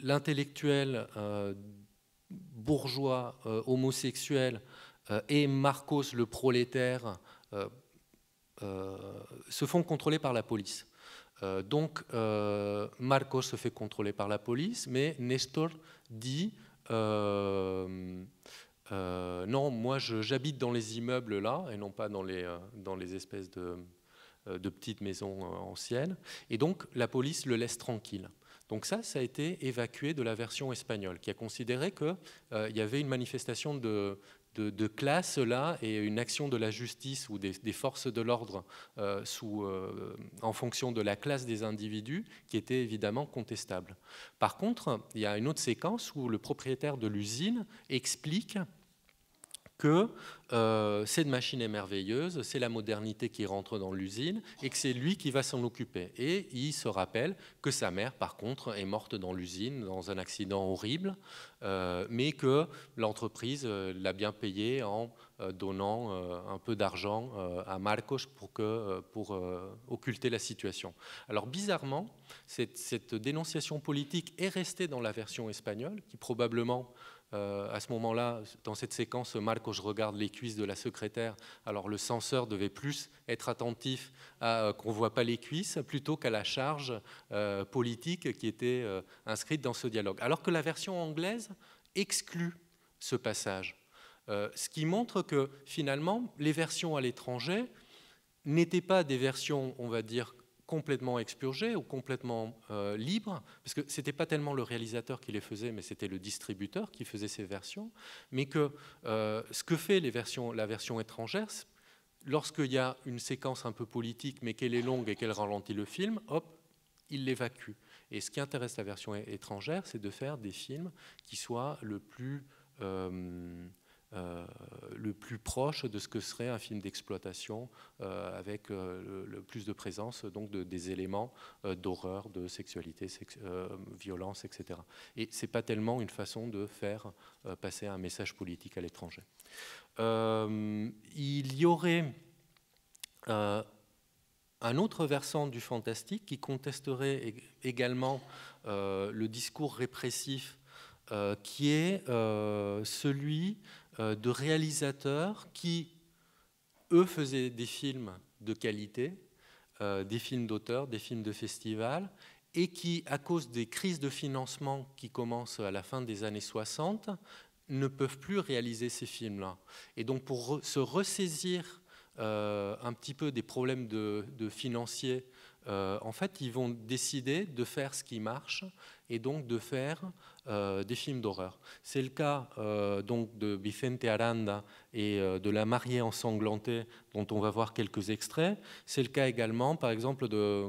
l'intellectuel bourgeois homosexuel, et Marcos, le prolétaire, se font contrôler par la police. Donc, Marcos se fait contrôler par la police, mais Nestor dit non, moi j'habite dans les immeubles là et non pas dans les espèces de petites maisons anciennes. Et donc la police le laisse tranquille. Donc ça a été évacué de la version espagnole, qui a considéré qu'il y avait une manifestation de classe là et une action de la justice ou des forces de l'ordre en fonction de la classe des individus qui était évidemment contestable. Par contre, il y a une autre séquence où le propriétaire de l'usine explique que cette machine est merveilleuse, c'est la modernité qui rentre dans l'usine et que c'est lui qui va s'en occuper. Et il se rappelle que sa mère, par contre, est morte dans l'usine dans un accident horrible, mais que l'entreprise l'a bien payé en donnant un peu d'argent à Marcos pour occulter la situation. Alors bizarrement, cette dénonciation politique est restée dans la version espagnole, qui probablement... à ce moment-là, dans cette séquence, Marcos regarde les cuisses de la secrétaire. Alors le censeur devait plus être attentif à qu'on ne voit pas les cuisses plutôt qu'à la charge politique qui était inscrite dans ce dialogue. Alors que la version anglaise exclut ce passage. Ce qui montre que finalement, les versions à l'étranger n'étaient pas des versions, on va dire, complètement expurgés ou complètement libres, parce que ce n'était pas tellement le réalisateur qui les faisait, mais c'était le distributeur qui faisait ces versions, mais que ce que fait la version étrangère, lorsqu'il y a une séquence un peu politique, mais qu'elle est longue et qu'elle ralentit le film, hop, il l'évacue. Et ce qui intéresse la version étrangère, c'est de faire des films qui soient le plus proche de ce que serait un film d'exploitation avec le plus de présence donc des éléments d'horreur, de sexualité, violence, etc. Et ce n'est pas tellement une façon de faire passer un message politique à l'étranger. Il y aurait un autre versant du fantastique qui contesterait également le discours répressif qui est celui de réalisateurs qui, eux, faisaient des films de qualité, des films d'auteur, des films de festival, et qui, à cause des crises de financement qui commencent à la fin des années 60, ne peuvent plus réaliser ces films-là. Et donc, pour se ressaisir un petit peu des problèmes de financiers, en fait, ils vont décider de faire ce qui marche et donc de faire des films d'horreur. C'est le cas donc de Vicente Aranda et de La mariée ensanglantée, dont on va voir quelques extraits. C'est le cas également, par exemple, de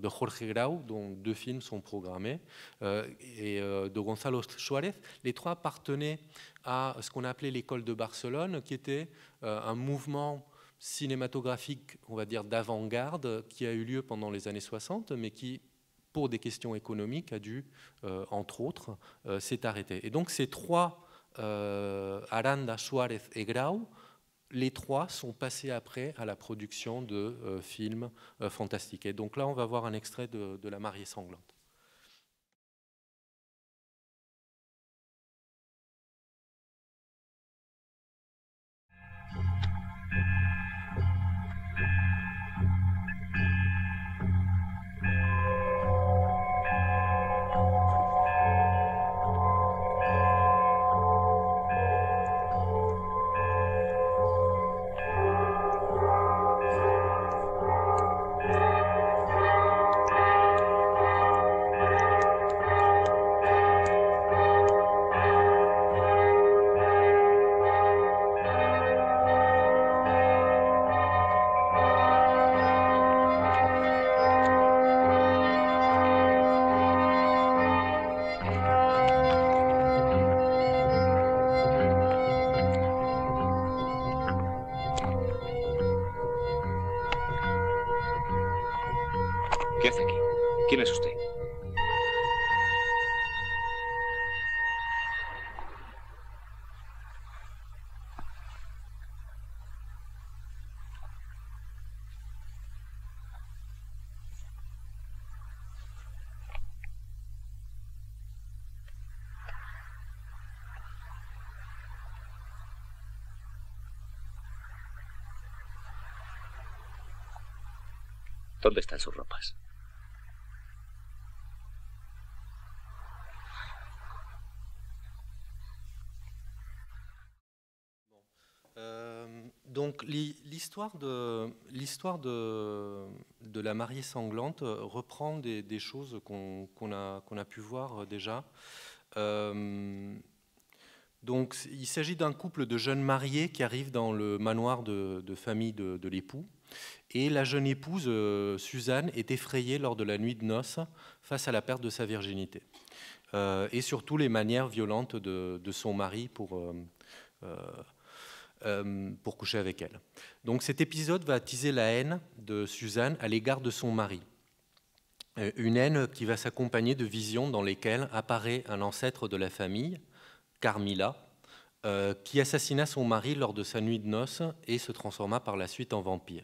Jorge Grau, dont 2 films sont programmés, et de Gonzalo Suárez. Les 3 appartenaient à ce qu'on appelait l'école de Barcelone, qui était un mouvement cinématographique, on va dire, d'avant-garde, qui a eu lieu pendant les années 60, mais qui, pour des questions économiques, a dû, entre autres, s'est arrêté. Et donc ces 3, Aranda, Suárez et Grau, les 3 sont passés après à la production de films fantastiques. Et donc là, on va voir un extrait de La mariée sanglante. ¿Qué hace aquí? ¿Quién es usted? ¿Dónde están sus ropas? Donc l'histoire de la mariée sanglante reprend des choses qu'on a pu voir déjà. Donc il s'agit d'un couple de jeunes mariés qui arrivent dans le manoir de famille de l'époux. Et la jeune épouse, Suzanne, est effrayée lors de la nuit de noces face à la perte de sa virginité. Et surtout les manières violentes de son mari pour coucher avec elle. Donc cet épisode va attiser la haine de Suzanne à l'égard de son mari. Une haine qui va s'accompagner de visions dans lesquelles apparaît un ancêtre de la famille, Carmilla, qui assassina son mari lors de sa nuit de noces et se transforma par la suite en vampire.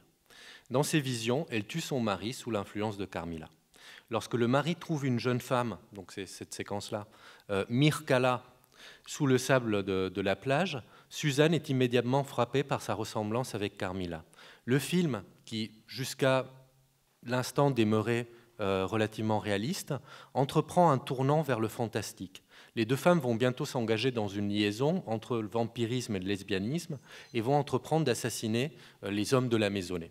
Dans ces visions, elle tue son mari sous l'influence de Carmilla. Lorsque le mari trouve une jeune femme, donc c'est cette séquence-là, Mircalla, sous le sable de la plage, Suzanne est immédiatement frappée par sa ressemblance avec Carmilla. Le film, qui jusqu'à l'instant demeurait relativement réaliste, entreprend un tournant vers le fantastique. Les deux femmes vont bientôt s'engager dans une liaison entre le vampirisme et le lesbianisme et vont entreprendre d'assassiner les hommes de la maisonnée.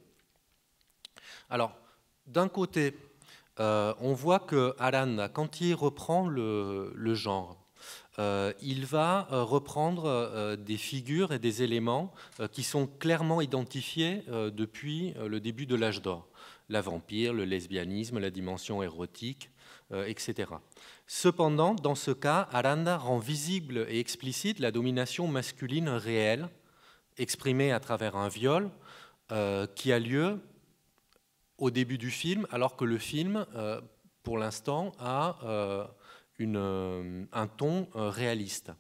Alors, d'un côté, on voit que Aranda, quand il reprend le genre, il va reprendre des figures et des éléments qui sont clairement identifiés depuis le début de l'âge d'or. La vampire, le lesbianisme, la dimension érotique, etc. Cependant, dans ce cas, Aranda rend visible et explicite la domination masculine réelle, exprimée à travers un viol, qui a lieu au début du film, alors que le film, pour l'instant, a un ton réaliste.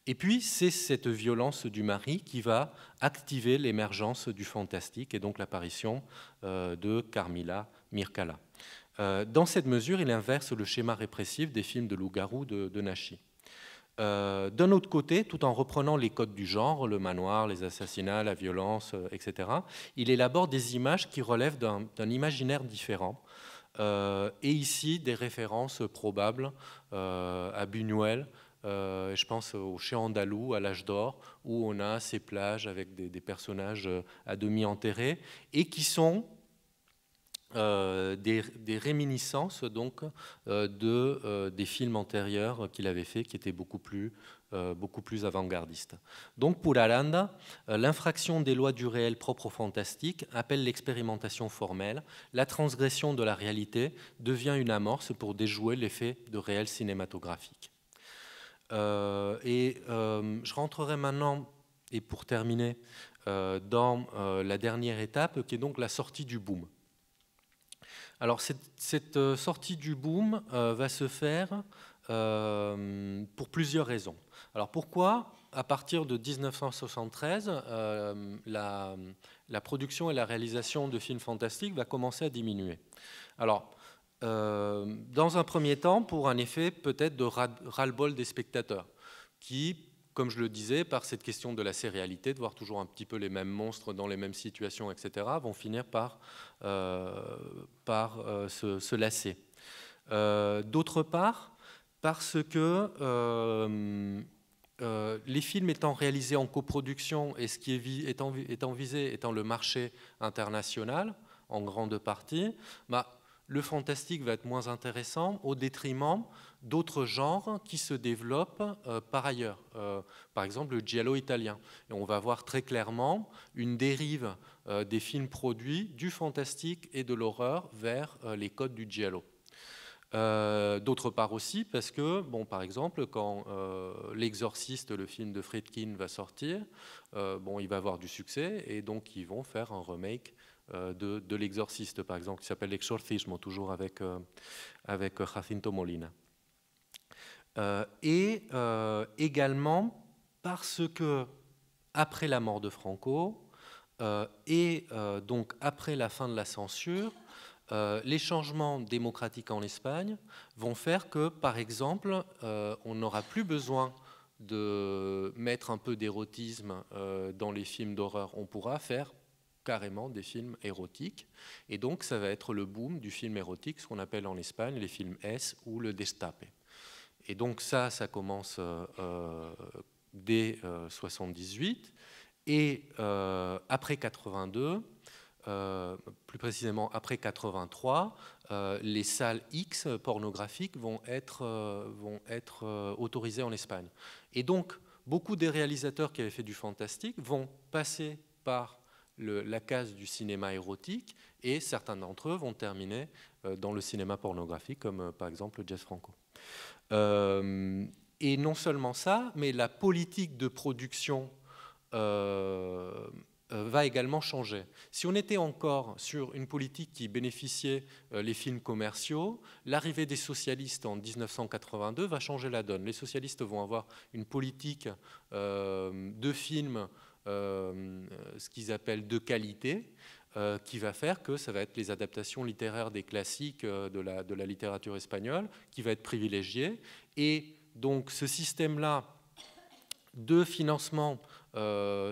Et puis, c'est cette violence du mari qui va activer l'émergence du fantastique et donc l'apparition de Carmilla Mircalla. Dans cette mesure, il inverse le schéma répressif des films de loup-garou de Naschy. D'un autre côté, tout en reprenant les codes du genre, le manoir, les assassinats, la violence, etc., il élabore des images qui relèvent d'un imaginaire différent. Et ici, des références probables à Buñuel, je pense au Chien andalou, à l'âge d'or, où on a ces plages avec des personnages à demi enterrés, et qui sont des réminiscences donc des films antérieurs qu'il avait fait, qui étaient beaucoup plus avant-gardistes. Donc pour Aranda, l'infraction des lois du réel propre au fantastique appelle l'expérimentation formelle. La transgression de la réalité devient une amorce pour déjouer l'effet de réel cinématographique. Je rentrerai maintenant, et pour terminer, dans la dernière étape, qui est donc la sortie du boom. Alors cette sortie du boom va se faire pour plusieurs raisons. Alors pourquoi, à partir de 1973, la production et la réalisation de films fantastiques va commencer à diminuer? Alors, dans un premier temps, pour un effet peut-être de ras-le-bol des spectateurs, qui, comme je le disais, par cette question de la sérialité, de voir toujours un petit peu les mêmes monstres dans les mêmes situations, etc., vont finir par se lasser. D'autre part, parce que les films étant réalisés en coproduction et ce qui étant visé étant le marché international, en grande partie, le fantastique va être moins intéressant au détriment d'autres genres qui se développent par ailleurs. Par exemple, le giallo italien. Et on va voir très clairement une dérive des films produits du fantastique et de l'horreur vers les codes du giallo. D'autre part aussi parce que, par exemple, quand L'Exorciste, le film de Friedkin, va sortir, il va avoir du succès et donc ils vont faire un remake de L'Exorciste, par exemple, qui s'appelle L'Exorcismo, toujours avec Jacinto Molina. Également parce que, après la mort de Franco donc après la fin de la censure, les changements démocratiques en Espagne vont faire que, par exemple, on n'aura plus besoin de mettre un peu d'érotisme dans les films d'horreur. On pourra faire carrément des films érotiques. Et donc, ça va être le boom du film érotique, ce qu'on appelle en Espagne les films S ou le destape. Et donc ça commence dès 78. Et après 82, plus précisément après 83, les salles X pornographiques vont être autorisées en Espagne. Et donc, beaucoup des réalisateurs qui avaient fait du fantastique vont passer par la case du cinéma érotique, et certains d'entre eux vont terminer dans le cinéma pornographique, comme par exemple Jess Franco. Et non seulement ça, mais la politique de production va également changer. Si on était encore sur une politique qui bénéficiait les films commerciaux, l'arrivée des socialistes en 1982 va changer la donne. Les socialistes vont avoir une politique de films, ce qu'ils appellent de qualité, qui va faire que ça va être les adaptations littéraires des classiques de la littérature espagnole qui va être privilégiée. Et donc ce système-là de financement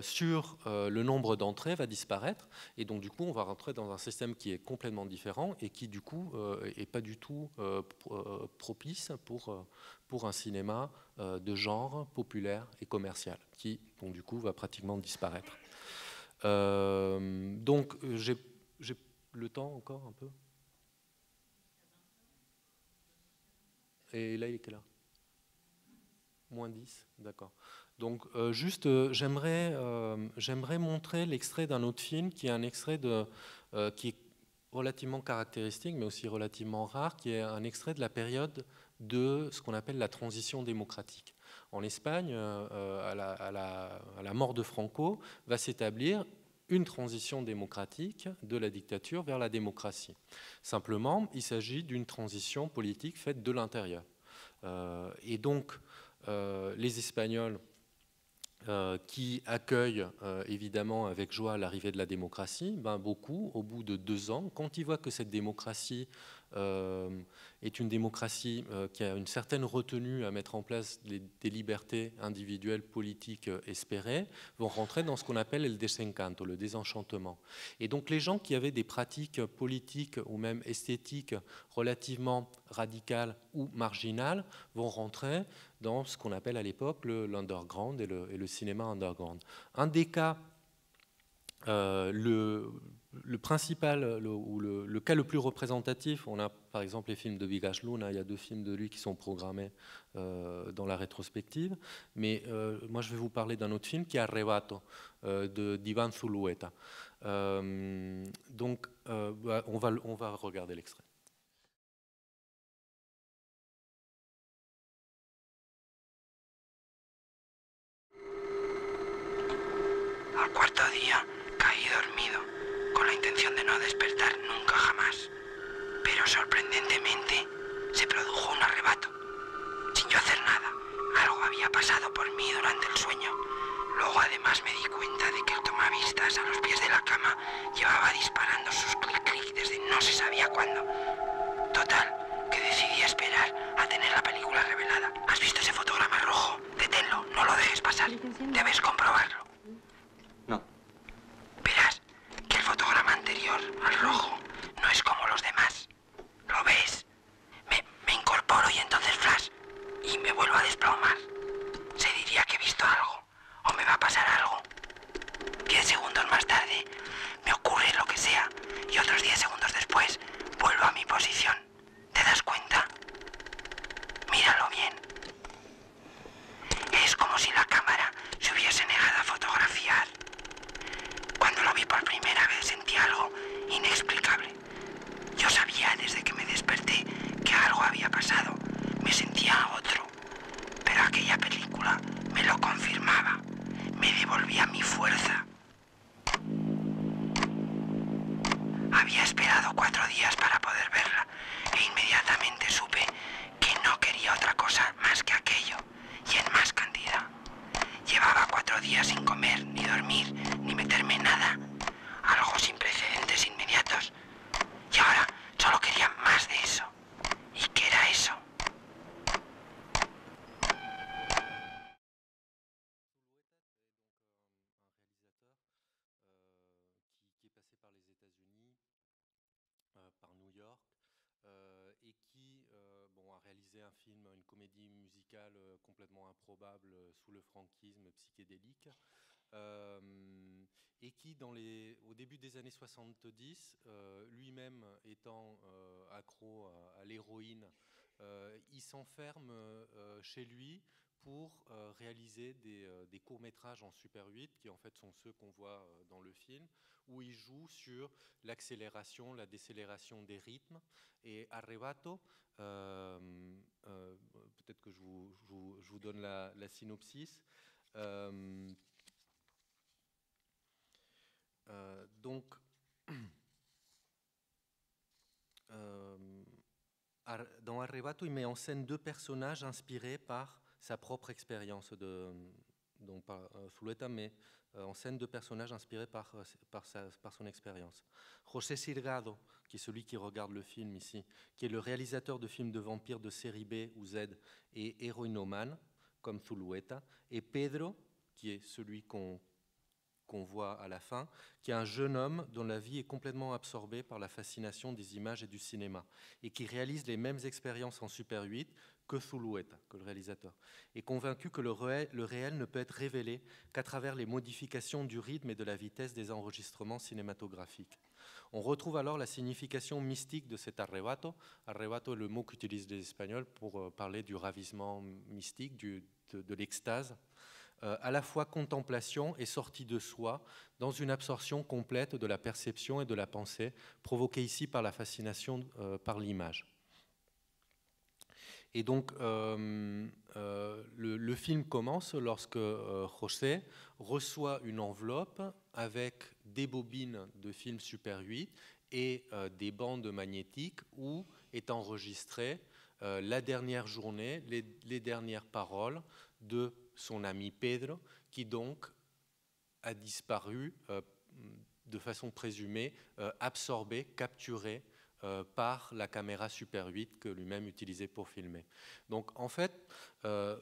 sur le nombre d'entrées va disparaître, et donc du coup on va rentrer dans un système qui est complètement différent et qui du coup est pas du tout propice pour un cinéma de genre populaire et commercial, qui donc du coup va pratiquement disparaître. Donc j'ai le temps encore un peu. Et là il est quelle heure? Moins 10, d'accord. Donc juste, j'aimerais montrer l'extrait d'un autre film qui est un extrait qui est relativement caractéristique, mais aussi relativement rare, qui est un extrait de la période de ce qu'on appelle la transition démocratique. En Espagne, à la mort de Franco, va s'établir une transition démocratique de la dictature vers la démocratie. Simplement, il s'agit d'une transition politique faite de l'intérieur. Et donc, les Espagnols qui accueillent évidemment avec joie l'arrivée de la démocratie, beaucoup, au bout de 2 ans, quand ils voient que cette démocratie est une démocratie qui a une certaine retenue à mettre en place des libertés individuelles politiques espérées, vont rentrer dans ce qu'on appelle le desencanto, le désenchantement. Et donc les gens qui avaient des pratiques politiques ou même esthétiques relativement radicales ou marginales vont rentrer dans ce qu'on appelle à l'époque l'underground et le cinéma underground. Un des cas, le principal, le cas le plus représentatif, on a par exemple les films de Bigas Luna, il y a 2 films de lui qui sont programmés dans la rétrospective, mais moi je vais vous parler d'un autre film qui est Arrebato, d'Ivan Zulueta. Donc on va regarder l'extrait. Al cuarto día caí dormido, con la intención de no despertar nunca jamás. Pero sorprendentemente se produjo un arrebato. Sin yo hacer nada, algo había pasado por mí durante el sueño. Luego además me di cuenta de que el tomavistas a los pies de la cama llevaba disparando sus clic-clic desde no se sabía cuándo. Total, que decidí esperar a tener la película revelada. ¿Has visto ese fotograma rojo? Deténlo, no lo dejes pasar. Debes comprobarlo. No. Verás que el fotograma anterior al rojo no es como los demás. ¿Lo ves? Me incorporo y entonces flash. Y me vuelvo a desplomar. Se diría que he visto algo. O me va a pasar algo. 10 segundos más tarde me ocurre lo que sea. Y otros 10 segundos después vuelvo a mi posición. ¿Te das cuenta? Míralo bien. Es como si la cámara se hubiese negado a fotografiar. Cuando lo vi por primera vez sentí algo inexplicable. Yo sabía desde que me desperté que algo había pasado. Me sentía otro. Pero aquella película me lo confirmaba. Me devolvía mi fuerza. Había esperado 4 días para poder verla e inmediatamente supe que no quería otra cosa más que aquello y en más cantidad. Llevaba 4 días sin comer, ni dormir, ni meterme en nada. Algo sin precedentes inmediatos. Y ahora solo quería más de eso. ¿Y qué era eso? Qui est passé par les États-Unis, par New York, et qui a réalisé un film, une comédie musicale complètement improbable sous le franquisme psychédélique. et qui, au début des années 70, lui-même étant accro à l'héroïne, il s'enferme chez lui pour réaliser des courts-métrages en Super 8, qui en fait sont ceux qu'on voit dans le film, où il joue sur l'accélération, la décélération des rythmes. Et Arrebato, peut-être que je vous donne la synopsis. Donc, dans Arrebato, il met en scène deux personnages inspirés par sa propre expérience, donc par Zulueta, mais en scène deux personnages inspirés par son expérience. José Sirgado, qui est celui qui regarde le film ici, qui est le réalisateur de films de vampires de série B ou Z et héroïnomane, comme Zulueta, et Pedro, qui est celui qu'on voit à la fin, qui est un jeune homme dont la vie est complètement absorbée par la fascination des images et du cinéma, et qui réalise les mêmes expériences en Super 8 que Zulueta, que le réalisateur, et convaincu que le réel ne peut être révélé qu'à travers les modifications du rythme et de la vitesse des enregistrements cinématographiques. On retrouve alors la signification mystique de cet arrebato. Arrebato est le mot qu'utilisent les Espagnols pour parler du ravissement mystique, de l'extase, à la fois contemplation et sortie de soi, dans une absorption complète de la perception et de la pensée, provoquée ici par la fascination par l'image. Et donc, le film commence lorsque José reçoit une enveloppe avec des bobines de films Super 8 et des bandes magnétiques où est enregistrée la dernière journée, les dernières paroles de son ami Pedro, qui donc a disparu de façon présumée, absorbé, capturé par la caméra Super 8 que lui-même utilisait pour filmer. Donc en fait,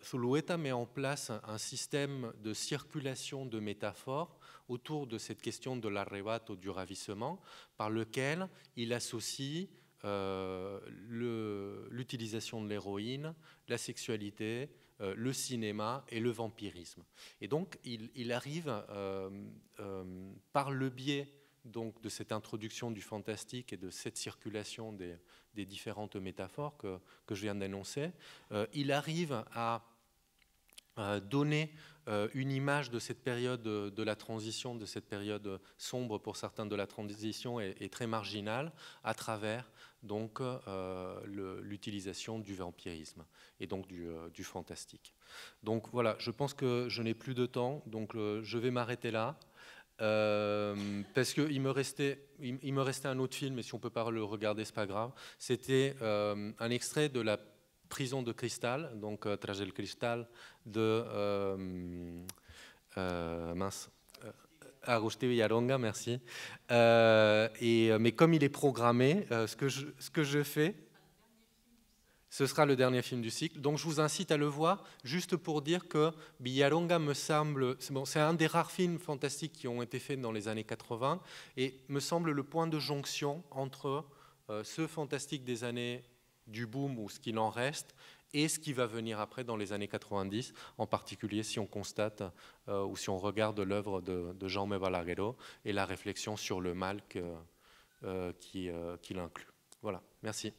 Zulueta met en place un système de circulation de métaphores autour de cette question de l'arrebato, du ravissement, par lequel il associe l'utilisation de l'héroïne, la sexualité, le cinéma et le vampirisme. Et donc il arrive par le biais donc, de cette introduction du fantastique et de cette circulation des différentes métaphores que je viens d'énoncer, il arrive à donner une image de cette période de la transition, de cette période sombre pour certains de la transition et très marginale, à travers donc l'utilisation du vampirisme et donc du fantastique. Donc voilà, je pense que je n'ai plus de temps, donc je vais m'arrêter là. Parce qu'il me restait un autre film, et si on ne peut pas le regarder, ce n'est pas grave. C'était un extrait de La prison de cristal, donc Tras el cristal de Agustí Villaronga, merci. Mais comme il est programmé, ce que je fais, ce sera le dernier film du cycle. Donc je vous incite à le voir, juste pour dire que Villaronga me semble, c'est un des rares films fantastiques qui ont été faits dans les années 80, et me semble le point de jonction entre ce fantastique des années du boom, ou ce qu'il en reste, et ce qui va venir après dans les années 90, en particulier si on constate ou si on regarde l'œuvre de Jaume Balagueró et la réflexion sur le mal qu'il inclut. Voilà, merci.